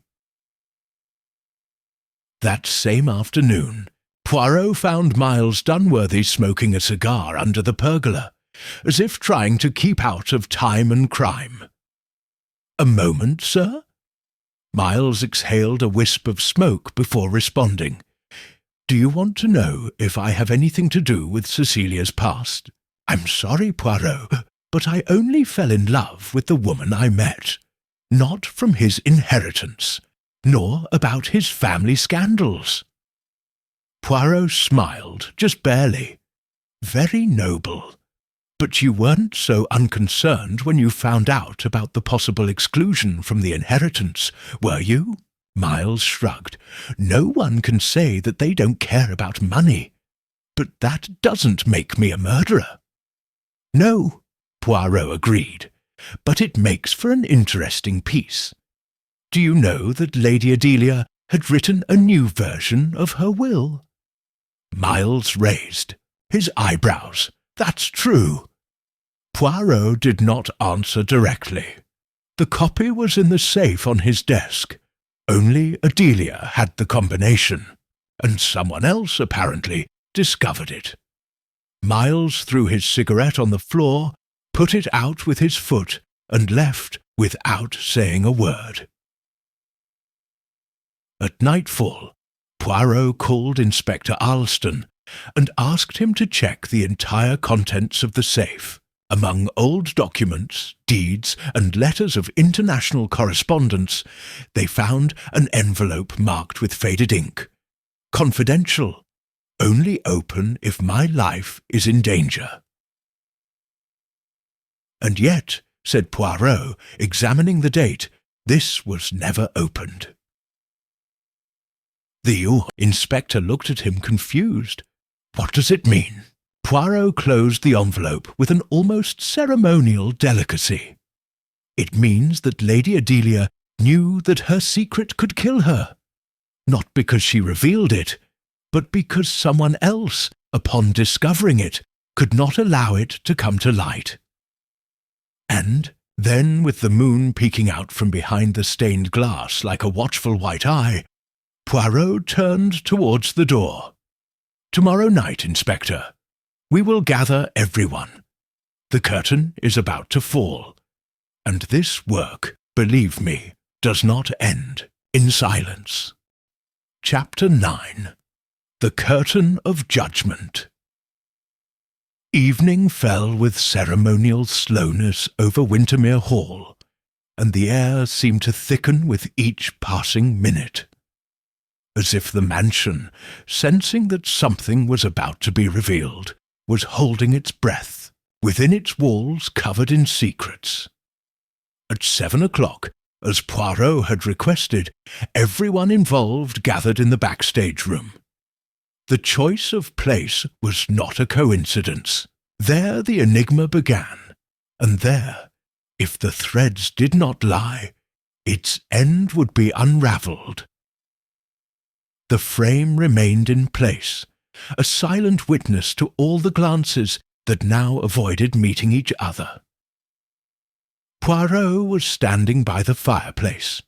That same afternoon, Poirot found Miles Dunworthy smoking a cigar under the pergola, as if trying to keep out of time and crime. "A moment, sir?" Miles exhaled a wisp of smoke before responding. "Do you want to know if I have anything to do with Cecilia's past? I'm sorry, Poirot, but I only fell in love with the woman I met, not from his inheritance, nor about his family scandals." Poirot smiled, just barely. "Very noble. But you weren't so unconcerned when you found out about the possible exclusion from the inheritance, were you? Miles shrugged. No one can say that they don't care about money. But that doesn't make me a murderer. No, Poirot agreed, but it makes for an interesting piece. Do you know that Lady Adelia had written a new version of her will? Miles raised his eyebrows. That's true. Poirot did not answer directly. The copy was in the safe on his desk. Only Adelia had the combination, and someone else, apparently, discovered it. Miles threw his cigarette on the floor, put it out with his foot, and left without saying a word. At nightfall, Poirot called Inspector Alston and asked him to check the entire contents of the safe. Among old documents, deeds, and letters of international correspondence, they found an envelope marked with faded ink. Confidential. Only open if my life is in danger. And yet, said Poirot, examining the date, this was never opened. The inspector looked at him confused. What does it mean? Poirot closed the envelope with an almost ceremonial delicacy. It means that Lady Adelia knew that her secret could kill her, not because she revealed it, but because someone else, upon discovering it, could not allow it to come to light. And then, with the moon peeking out from behind the stained glass like a watchful white eye, Poirot turned towards the door. Tomorrow night, Inspector, we will gather everyone. The curtain is about to fall, and this work, believe me, does not end in silence. Chapter 9. The Curtain of Judgment. Evening fell with ceremonial slowness over Wintermere Hall, and the air seemed to thicken with each passing minute. As if the mansion, sensing that something was about to be revealed, was holding its breath, within its walls covered in secrets. At 7 o'clock, as Poirot had requested, everyone involved gathered in the backstage room. The choice of place was not a coincidence. There the enigma began, and there, if the threads did not lie, its end would be unravelled. The frame remained in place, a silent witness to all the glances that now avoided meeting each other. Poirot was standing by the fireplace.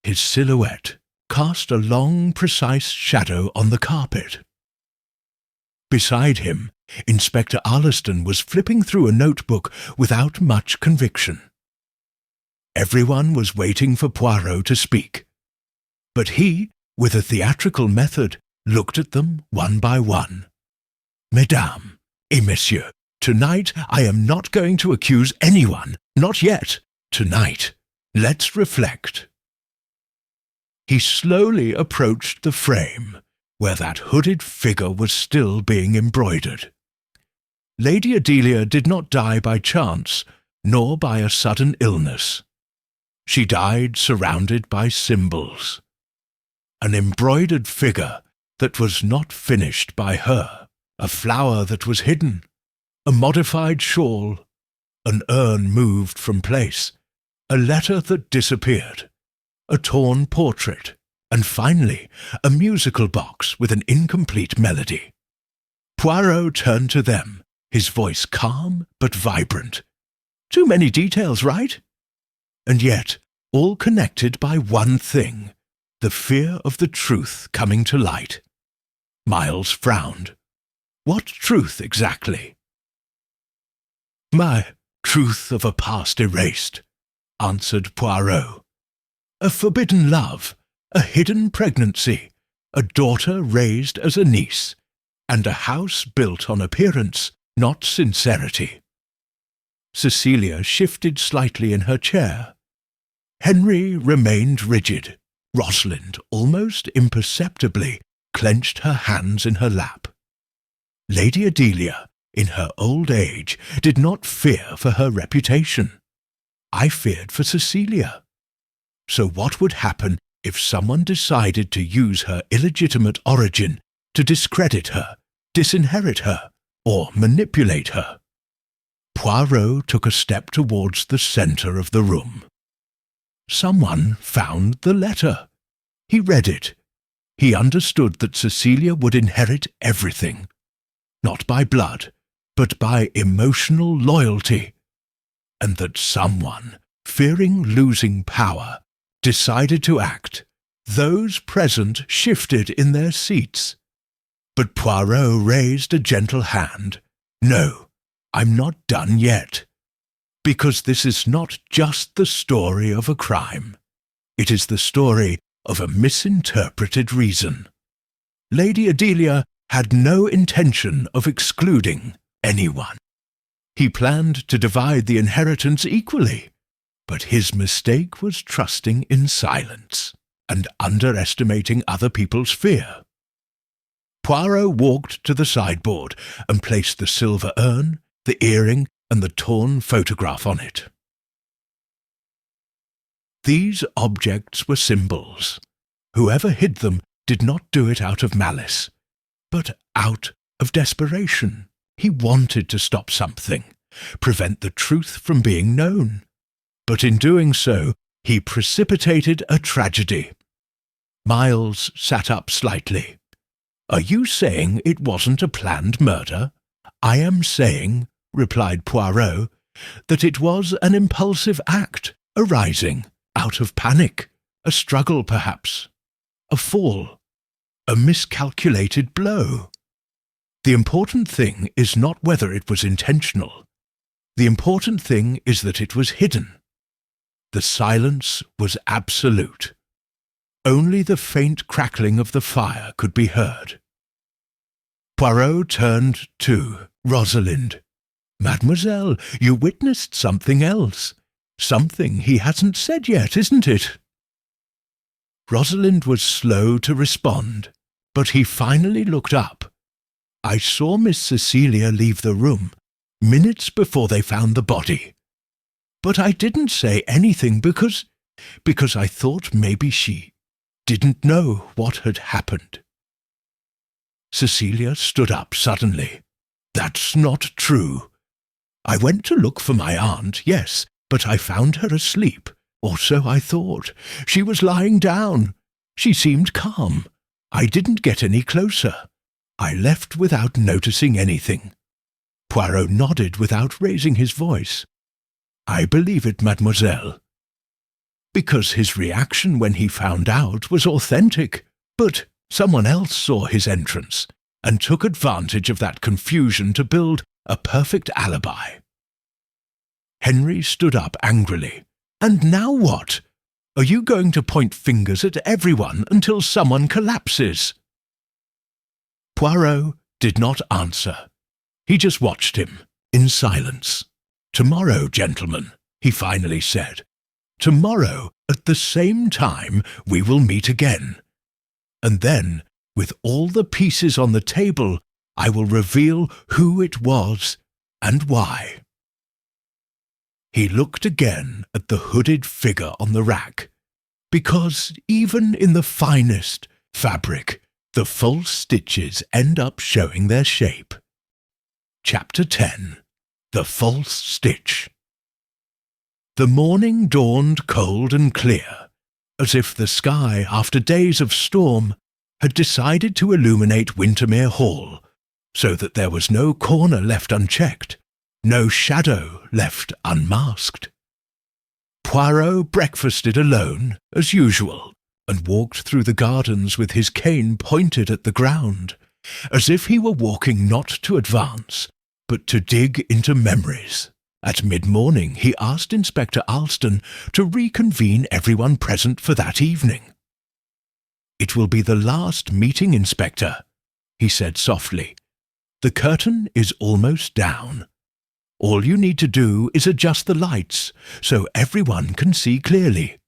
His silhouette cast a long, precise shadow on the carpet. Beside him, Inspector Alston was flipping through a notebook without much conviction. Everyone was waiting for Poirot to speak, but he, with a theatrical method, looked at them one by one. Mesdames et messieurs, tonight I am not going to accuse anyone, not yet. Tonight, let's reflect. He slowly approached the frame, where that hooded figure was still being embroidered. Lady Adelia did not die by chance, nor by a sudden illness. She died surrounded by symbols. An embroidered figure that was not finished by her, a flower that was hidden, a modified shawl, an urn moved from place, a letter that disappeared, a torn portrait, and finally a musical box with an incomplete melody. Poirot turned to them, his voice calm but vibrant. Too many details, right? And yet, all connected by one thing, the fear of the truth coming to light. Miles frowned. What truth exactly? My truth of a past erased, answered Poirot. A forbidden love, a hidden pregnancy, a daughter raised as a niece, and a house built on appearance, not sincerity. Cecilia shifted slightly in her chair. Henry remained rigid. Rosalind, almost imperceptibly, clenched her hands in her lap. Lady Adelia in her old age, did not fear for her reputation. I feared for Cecilia. So what would happen if someone decided to use her illegitimate origin to discredit her, disinherit her, or manipulate her? Poirot took a step towards the centre of the room. Someone found the letter. He read it. He understood that Cecilia would inherit everything, not by blood, but by emotional loyalty, and that someone, fearing losing power, decided to act. Those present shifted in their seats. But Poirot raised a gentle hand. "No, I'm not done yet. Because this is not just the story of a crime. It is the story of a misinterpreted reason. Lady Adelia had no intention of excluding anyone. He planned to divide the inheritance equally, but his mistake was trusting in silence and underestimating other people's fear." Poirot walked to the sideboard and placed the silver urn, the earring, and the torn photograph on it. These objects were symbols. Whoever hid them did not do it out of malice, but out of desperation. He wanted to stop something, prevent the truth from being known. But in doing so, he precipitated a tragedy. Miles sat up slightly. "Are you saying it wasn't a planned murder?" "I am saying," replied Poirot, "that it was an impulsive act arising out of panic, a struggle perhaps, a fall, a miscalculated blow. The important thing is not whether it was intentional. The important thing is that it was hidden. The silence was absolute. Only the faint crackling of the fire could be heard." Poirot turned to Rosalind. "Mademoiselle, you witnessed something else. Something he hasn't said yet, isn't it?" Rosalind was slow to respond, but he finally looked up. "I saw Miss Cecilia leave the room minutes before they found the body. But I didn't say anything because I thought maybe she didn't know what had happened." Cecilia stood up suddenly. "That's not true. I went to look for my aunt, yes, but I found her asleep, or so I thought. She was lying down. She seemed calm. I didn't get any closer. I left without noticing anything." Poirot nodded without raising his voice. "I believe it, mademoiselle." Because his reaction when he found out was authentic, but someone else saw his entrance and took advantage of that confusion to build a perfect alibi. Henry stood up angrily. "And now what? Are you going to point fingers at everyone until someone collapses?" Poirot did not answer. He just watched him, in silence. "Tomorrow, gentlemen," he finally said. "Tomorrow, at the same time, we will meet again. And then, with all the pieces on the table, I will reveal who it was and why." He looked again at the hooded figure on the rack, because even in the finest fabric, the false stitches end up showing their shape. Chapter 10. The False Stitch. The morning dawned cold and clear, as if the sky, after days of storm, had decided to illuminate Wintermere Hall, so that there was no corner left unchecked, no shadow left unmasked. Poirot breakfasted alone, as usual, and walked through the gardens with his cane pointed at the ground, as if he were walking not to advance, but to dig into memories. At mid-morning he asked Inspector Alston to reconvene everyone present for that evening. "It will be the last meeting, Inspector," he said softly. "The curtain is almost down. All you need to do is adjust the lights so everyone can see clearly."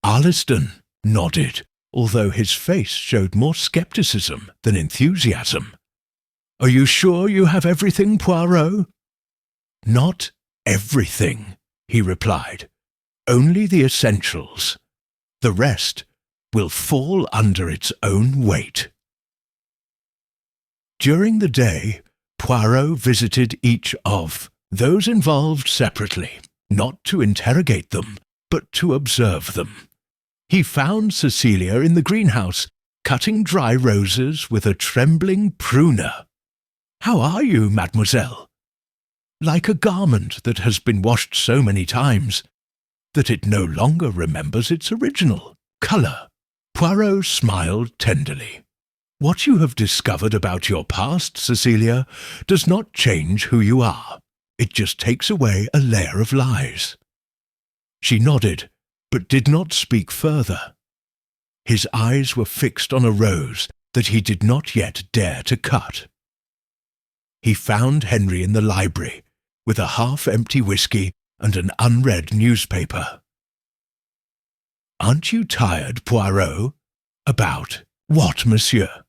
Alston nodded, although his face showed more skepticism than enthusiasm. Are you sure you have everything, Poirot? Not everything, he replied. Only the essentials. The rest will fall under its own weight. During the day, Poirot visited each of those involved separately, not to interrogate them, but to observe them. He found Cecilia in the greenhouse, cutting dry roses with a trembling pruner. "How are you, mademoiselle?" Like a garment that has been washed so many times that it no longer remembers its original colour. Poirot smiled tenderly. "What you have discovered about your past, Cecilia, does not change who you are. It just takes away a layer of lies." She nodded, but did not speak further. His eyes were fixed on a rose that he did not yet dare to cut. He found Henry in the library, with a half-empty whiskey and an unread newspaper. "Aren't you tired, Poirot?" "About what, monsieur?"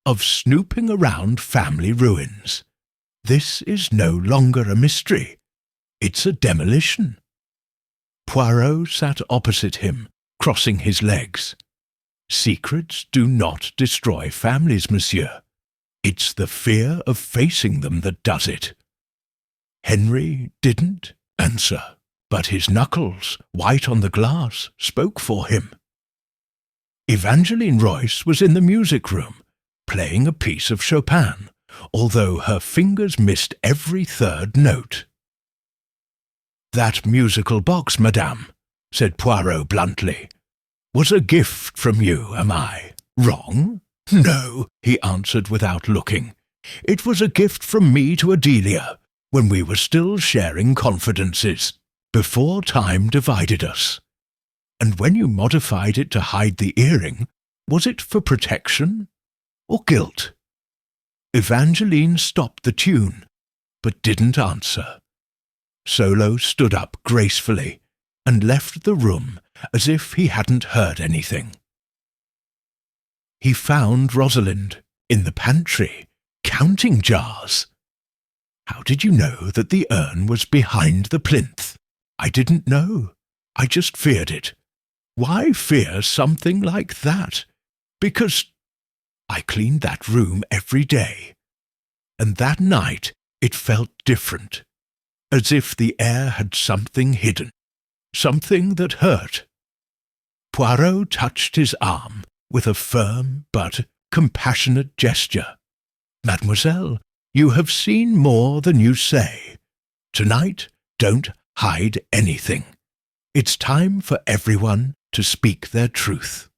"Of snooping around family ruins. This is no longer a mystery. It's a demolition." Poirot sat opposite him, crossing his legs. "Secrets do not destroy families, monsieur. It's the fear of facing them that does it." Henry didn't answer, but his knuckles, white on the glass, spoke for him. Evangeline Royce was in the music room, playing a piece of Chopin, although her fingers missed every third note. "That musical box, madame," said Poirot bluntly, "was a gift from you, am I wrong?" "No," he answered without looking. "It was a gift from me to Adelia, when we were still sharing confidences, before time divided us. And when you modified it to hide the earring, was it for protection or guilt?" Evangeline stopped the tune, but didn't answer. Solo stood up gracefully and left the room as if he hadn't heard anything. He found Rosalind in the pantry, counting jars. "How did you know that the urn was behind the plinth?" "I didn't know. I just feared it." "Why fear something like that?" "Because I cleaned that room every day, and that night it felt different, as if the air had something hidden, something that hurt." Poirot touched his arm with a firm but compassionate gesture. "Mademoiselle, you have seen more than you say. Tonight, don't hide anything. It's time for everyone to speak their truth."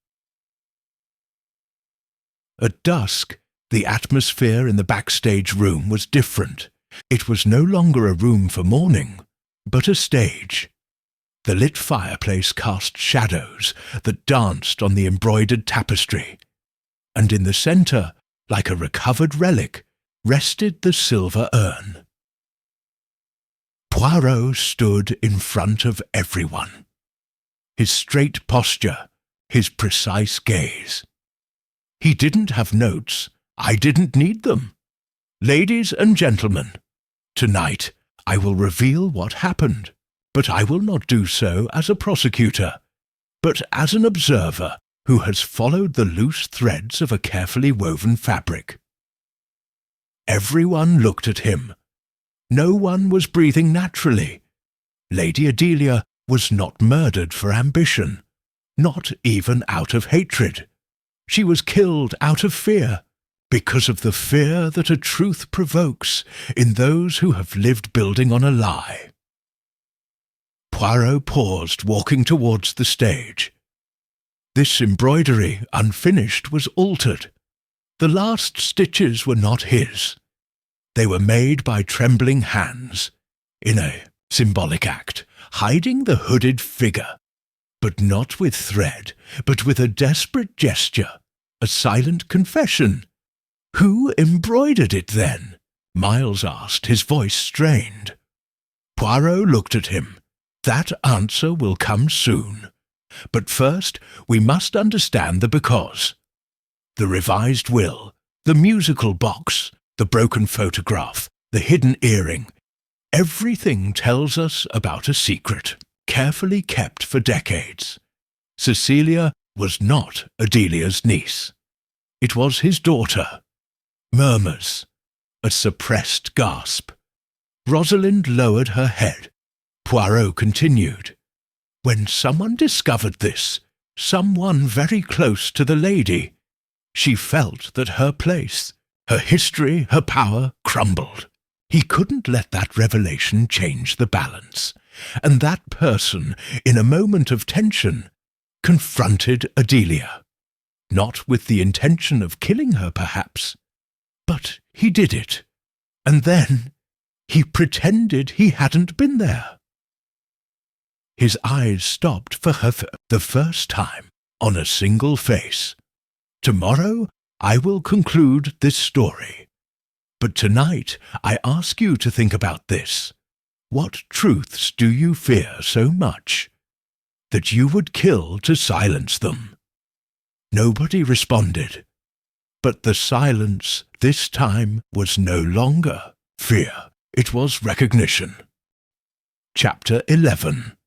At dusk, the atmosphere in the backstage room was different. It was no longer a room for mourning, but a stage. The lit fireplace cast shadows that danced on the embroidered tapestry, and in the centre, like a recovered relic, rested the silver urn. Poirot stood in front of everyone. His straight posture, his precise gaze. He didn't have notes. I didn't need them. "Ladies and gentlemen, tonight I will reveal what happened, but I will not do so as a prosecutor, but as an observer who has followed the loose threads of a carefully woven fabric." Everyone looked at him. No one was breathing naturally. Lady Adelia was not murdered for ambition, not even out of hatred. She was killed out of fear, because of the fear that a truth provokes in those who have lived building on a lie. Poirot paused, walking towards the stage. This embroidery, unfinished, was altered. The last stitches were not his. They were made by trembling hands, in a symbolic act, hiding the hooded figure, but not with thread, but with a desperate gesture, a silent confession. "Who embroidered it, then?" Miles asked, his voice strained. Poirot looked at him. "That answer will come soon. But first we must understand the because. The revised will, the musical box, the broken photograph, the hidden earring. Everything tells us about a secret, carefully kept for decades. Cecilia was not Adelia's niece. It was his daughter. Murmurs. A suppressed gasp. Rosalind lowered her head. Poirot continued. When someone discovered this, someone very close to the lady, she felt that her place, her history, her power crumbled. He couldn't let that revelation change the balance. And that person, in a moment of tension, confronted Adelia. Not with the intention of killing her, perhaps, but he did it. And then he pretended he hadn't been there. His eyes stopped for her the first time on a single face. Tomorrow I will conclude this story. But tonight I ask you to think about this. What truths do you fear so much that you would kill to silence them? Nobody responded, but the silence this time was no longer fear. It was recognition. Chapter 11.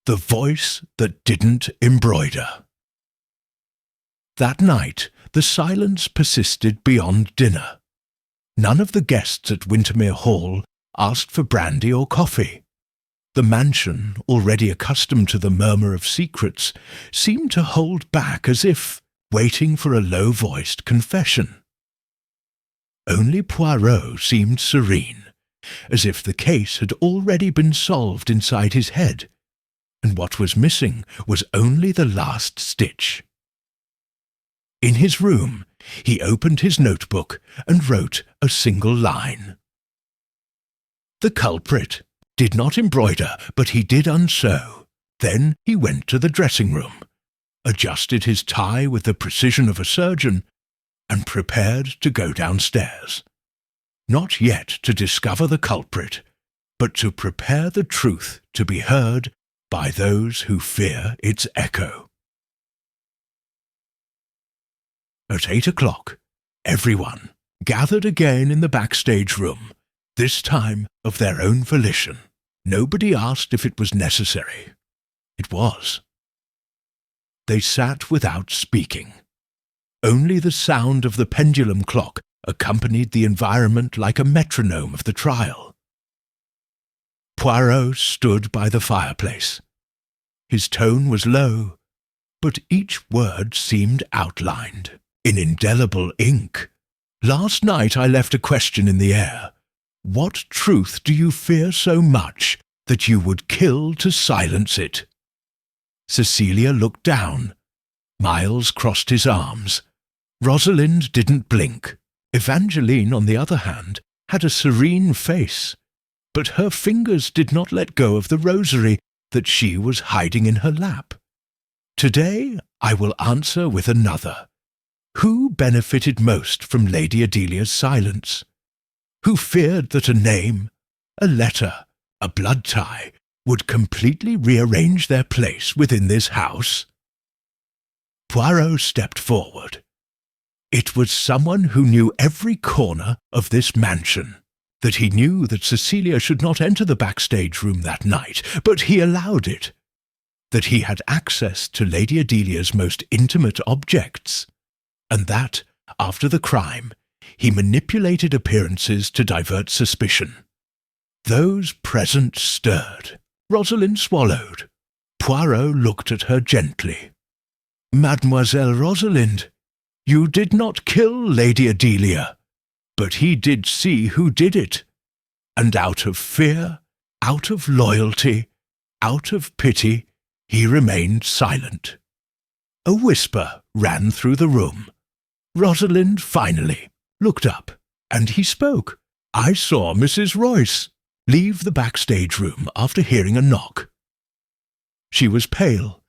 The Voice That Didn't Embroider. That night, the silence persisted beyond dinner. None of the guests at Wintermere Hall asked for brandy or coffee. The mansion, already accustomed to the murmur of secrets, seemed to hold back as if waiting for a low-voiced confession. Only Poirot seemed serene, as if the case had already been solved inside his head, and what was missing was only the last stitch. In his room, he opened his notebook and wrote a single line. The culprit did not embroider, but he did unsew. Then he went to the dressing-room, adjusted his tie with the precision of a surgeon, and prepared to go downstairs. Not yet to discover the culprit, but to prepare the truth to be heard by those who fear its echo. At 8 o'clock, everyone gathered again in the backstage room, this time of their own volition. Nobody asked if it was necessary. It was. They sat without speaking. Only the sound of the pendulum clock accompanied the environment like a metronome of the trial. Poirot stood by the fireplace. His tone was low, but each word seemed outlined in indelible ink. Last night I left a question in the air. What truth do you fear so much that you would kill to silence it? Cecilia looked down. Miles crossed his arms. Rosalind didn't blink. Evangeline, on the other hand, had a serene face, but her fingers did not let go of the rosary that she was hiding in her lap. Today I will answer with another. Who benefited most from Lady Adelia's silence? Who feared that a name, a letter, a blood tie would completely rearrange their place within this house? Poirot stepped forward. It was someone who knew every corner of this mansion, that he knew that Cecilia should not enter the backstage room that night, but he allowed it, that he had access to Lady Adelia's most intimate objects, and that, after the crime, he manipulated appearances to divert suspicion. Those present stirred. Rosalind swallowed. Poirot looked at her gently. Mademoiselle Rosalind, you did not kill Lady Adelia, but he did see who did it, and out of fear, out of loyalty, out of pity, he remained silent. A whisper ran through the room. Rosalind finally looked up, and he spoke. I saw Mrs. Royce leave the backstage room after hearing a knock. She was pale.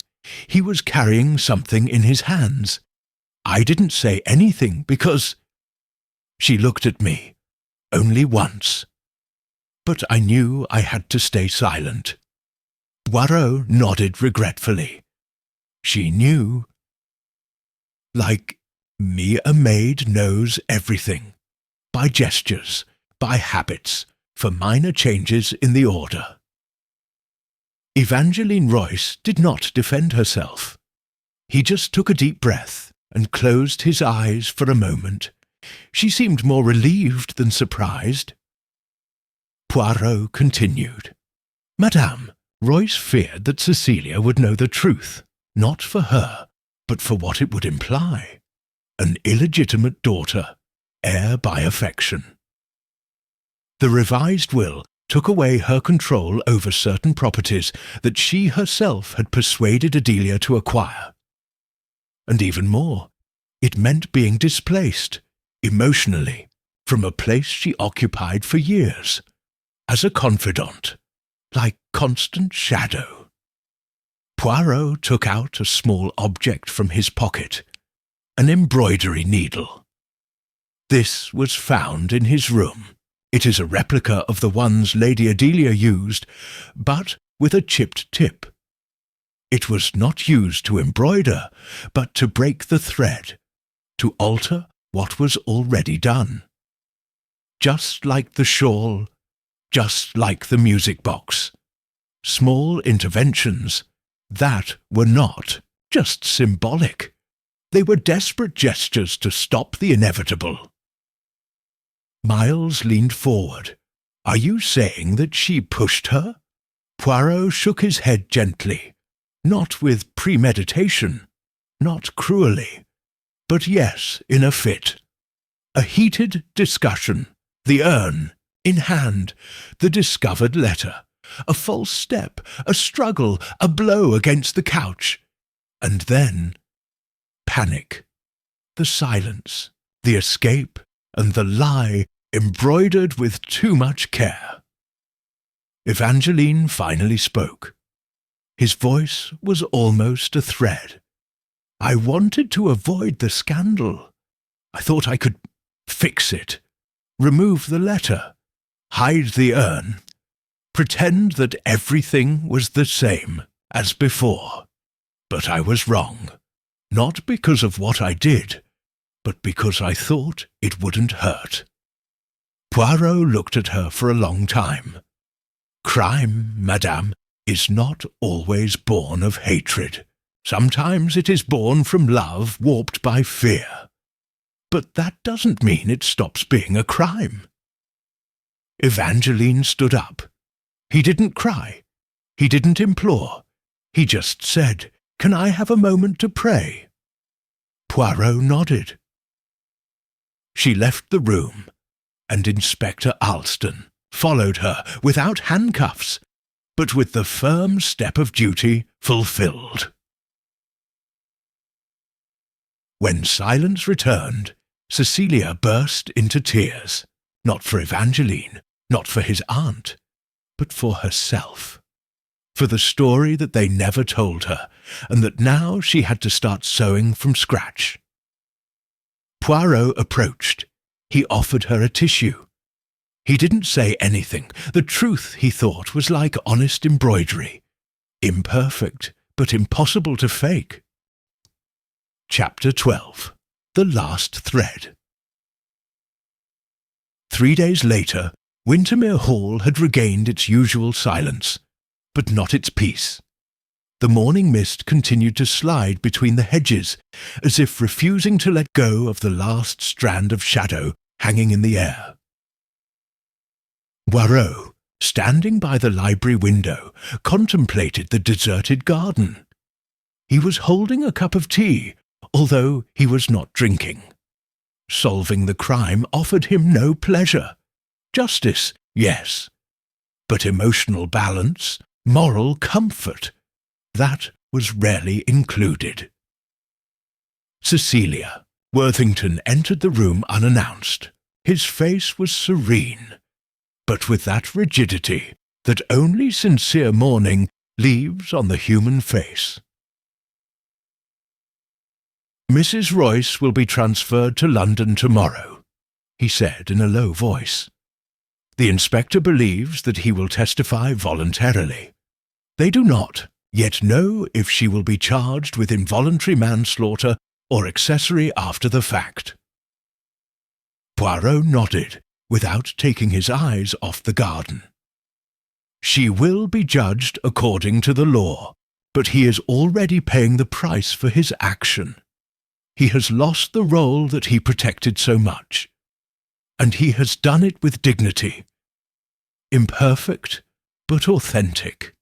He was carrying something in his hands. I didn't say anything because... She looked at me, only once. But I knew I had to stay silent. Poirot nodded regretfully. She knew. Like me, a maid knows everything. by gestures, by habits, for minor changes in the order. Evangeline Royce did not defend herself. He just took a deep breath and closed his eyes for a moment. She seemed more relieved than surprised. Poirot continued. Madame, Royce feared that Cecilia would know the truth, not for her, but for what it would imply. An illegitimate daughter, heir by affection. The revised will took away her control over certain properties that she herself had persuaded Adelia to acquire. And even more, it meant being displaced, emotionally, from a place she occupied for years, as a confidant, like constant shadow. Poirot took out a small object from his pocket, an embroidery needle. This was found in his room. It is a replica of the ones Lady Adelia used, but with a chipped tip. It was not used to embroider, but to break the thread, to alter what was already done. Just like the shawl, just like the music box. Small interventions that were not just symbolic. They were desperate gestures to stop the inevitable. Miles leaned forward. Are you saying that she pushed her? Poirot shook his head gently, not with premeditation, not cruelly, but yes, in a fit. A heated discussion, the urn, in hand, the discovered letter, a false step, a struggle, a blow against the couch, and then panic, the silence, the escape, and the lie embroidered with too much care. Evangeline finally spoke. His voice was almost a thread. I wanted to avoid the scandal. I thought I could fix it, remove the letter, hide the urn, pretend that everything was the same as before. But I was wrong, not because of what I did, but because I thought it wouldn't hurt. Poirot looked at her for a long time. Crime, madame, is not always born of hatred. Sometimes it is born from love warped by fear. But that doesn't mean it stops being a crime. Evangeline stood up. He didn't cry. He didn't implore. He just said, "Can I have a moment to pray?" Poirot nodded. She left the room, and Inspector Alston followed her without handcuffs, but with the firm step of duty fulfilled. When silence returned, Cecilia burst into tears, not for Evangeline, not for his aunt, but for herself, for the story that they never told her, and that now she had to start sewing from scratch. Poirot approached. He offered her a tissue. He didn't say anything. The truth, he thought, was like honest embroidery, imperfect, but impossible to fake. Chapter 12. The Last Thread. 3 days later, Wintermere Hall had regained its usual silence, but not its peace. The morning mist continued to slide between the hedges, as if refusing to let go of the last strand of shadow hanging in the air. Poirot, standing by the library window, contemplated the deserted garden. He was holding a cup of tea, although he was not drinking. Solving the crime offered him no pleasure. Justice, yes, but emotional balance, moral comfort, that was rarely included. Cecilia. Worthington entered the room unannounced. His face was serene, but with that rigidity that only sincere mourning leaves on the human face. Mrs. Royce will be transferred to London tomorrow, he said in a low voice. The inspector believes that he will testify voluntarily. They do not yet know if she will be charged with involuntary manslaughter or accessory after the fact. Poirot nodded, without taking his eyes off the garden. She will be judged according to the law, but he is already paying the price for his action. He has lost the role that he protected so much, and he has done it with dignity. Imperfect, but authentic.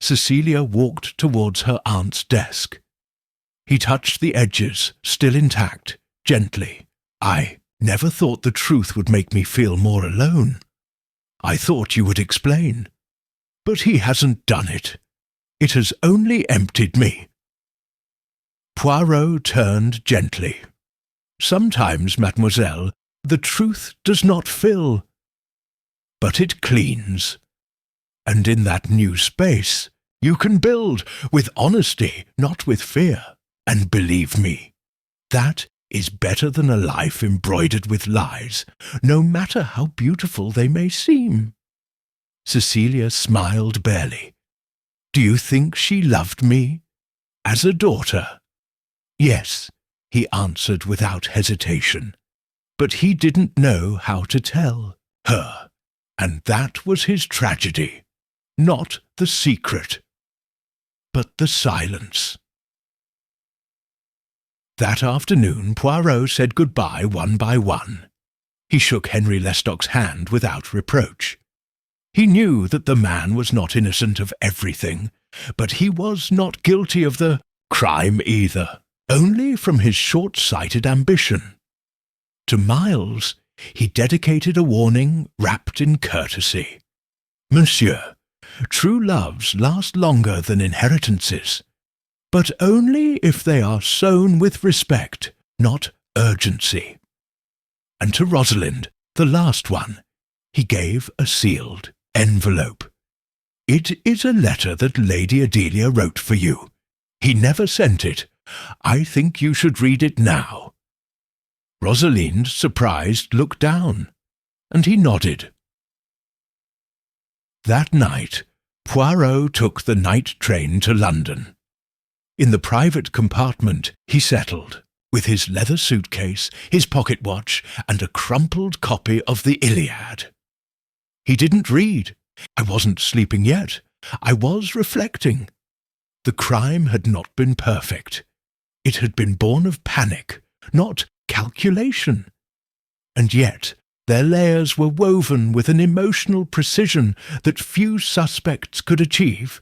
Cecilia walked towards her aunt's desk. He touched the edges, still intact, gently. I never thought the truth would make me feel more alone. I thought you would explain. But he hasn't done it. It has only emptied me. Poirot turned gently. Sometimes, mademoiselle, the truth does not fill, but it cleans. And in that new space, you can build with honesty, not with fear. And believe me, that is better than a life embroidered with lies, no matter how beautiful they may seem. Cecilia smiled barely. Do you think she loved me? As a daughter? Yes, he answered without hesitation. But he didn't know how to tell her, and that was his tragedy. Not the secret, but the silence. That afternoon Poirot said goodbye one by one. He shook Henry Lestock's hand without reproach. He knew that the man was not innocent of everything, but he was not guilty of the crime either, only from his short-sighted ambition. To Miles he dedicated a warning wrapped in courtesy. Monsieur, true loves last longer than inheritances, but only if they are sown with respect, not urgency. And to Rosalind, the last one, he gave a sealed envelope. It is a letter that Lady Adelia wrote for you. He never sent it. I think you should read it now. Rosalind, surprised, looked down, and he nodded. That night, Poirot took the night train to London. In the private compartment he settled, with his leather suitcase, his pocket watch, and a crumpled copy of the Iliad. He didn't read. I wasn't sleeping yet. I was reflecting. The crime had not been perfect. It had been born of panic, not calculation. And yet their layers were woven with an emotional precision that few suspects could achieve.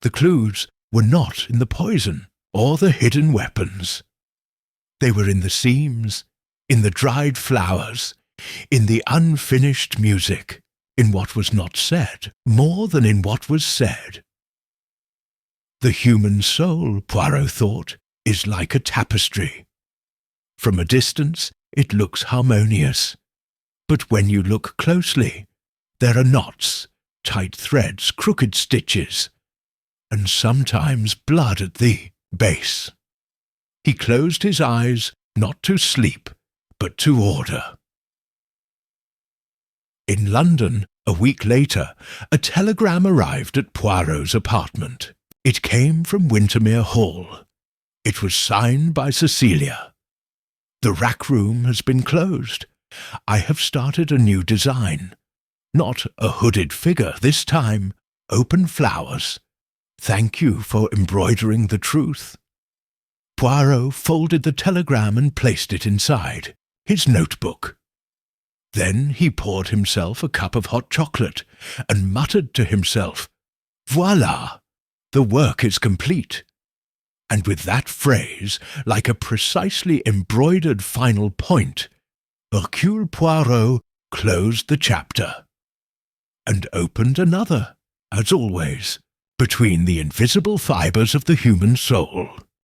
The clues were not in the poison or the hidden weapons. They were in the seams, in the dried flowers, in the unfinished music, in what was not said, more than in what was said. The human soul, Poirot thought, is like a tapestry. From a distance it looks harmonious, but when you look closely, there are knots, tight threads, crooked stitches, and sometimes blood at the base. He closed his eyes, not to sleep, but to order. In London, a week later, a telegram arrived at Poirot's apartment. It came from Wintermere Hall. It was signed by Cecilia. The rack room has been closed. I have started a new design. Not a hooded figure this time, open flowers. Thank you for embroidering the truth. Poirot folded the telegram and placed it inside his notebook. Then he poured himself a cup of hot chocolate and muttered to himself, "Voilà, the work is complete." And with that phrase, like a precisely embroidered final point, Hercule Poirot closed the chapter and opened another, as always, between the invisible fibres of the human soul.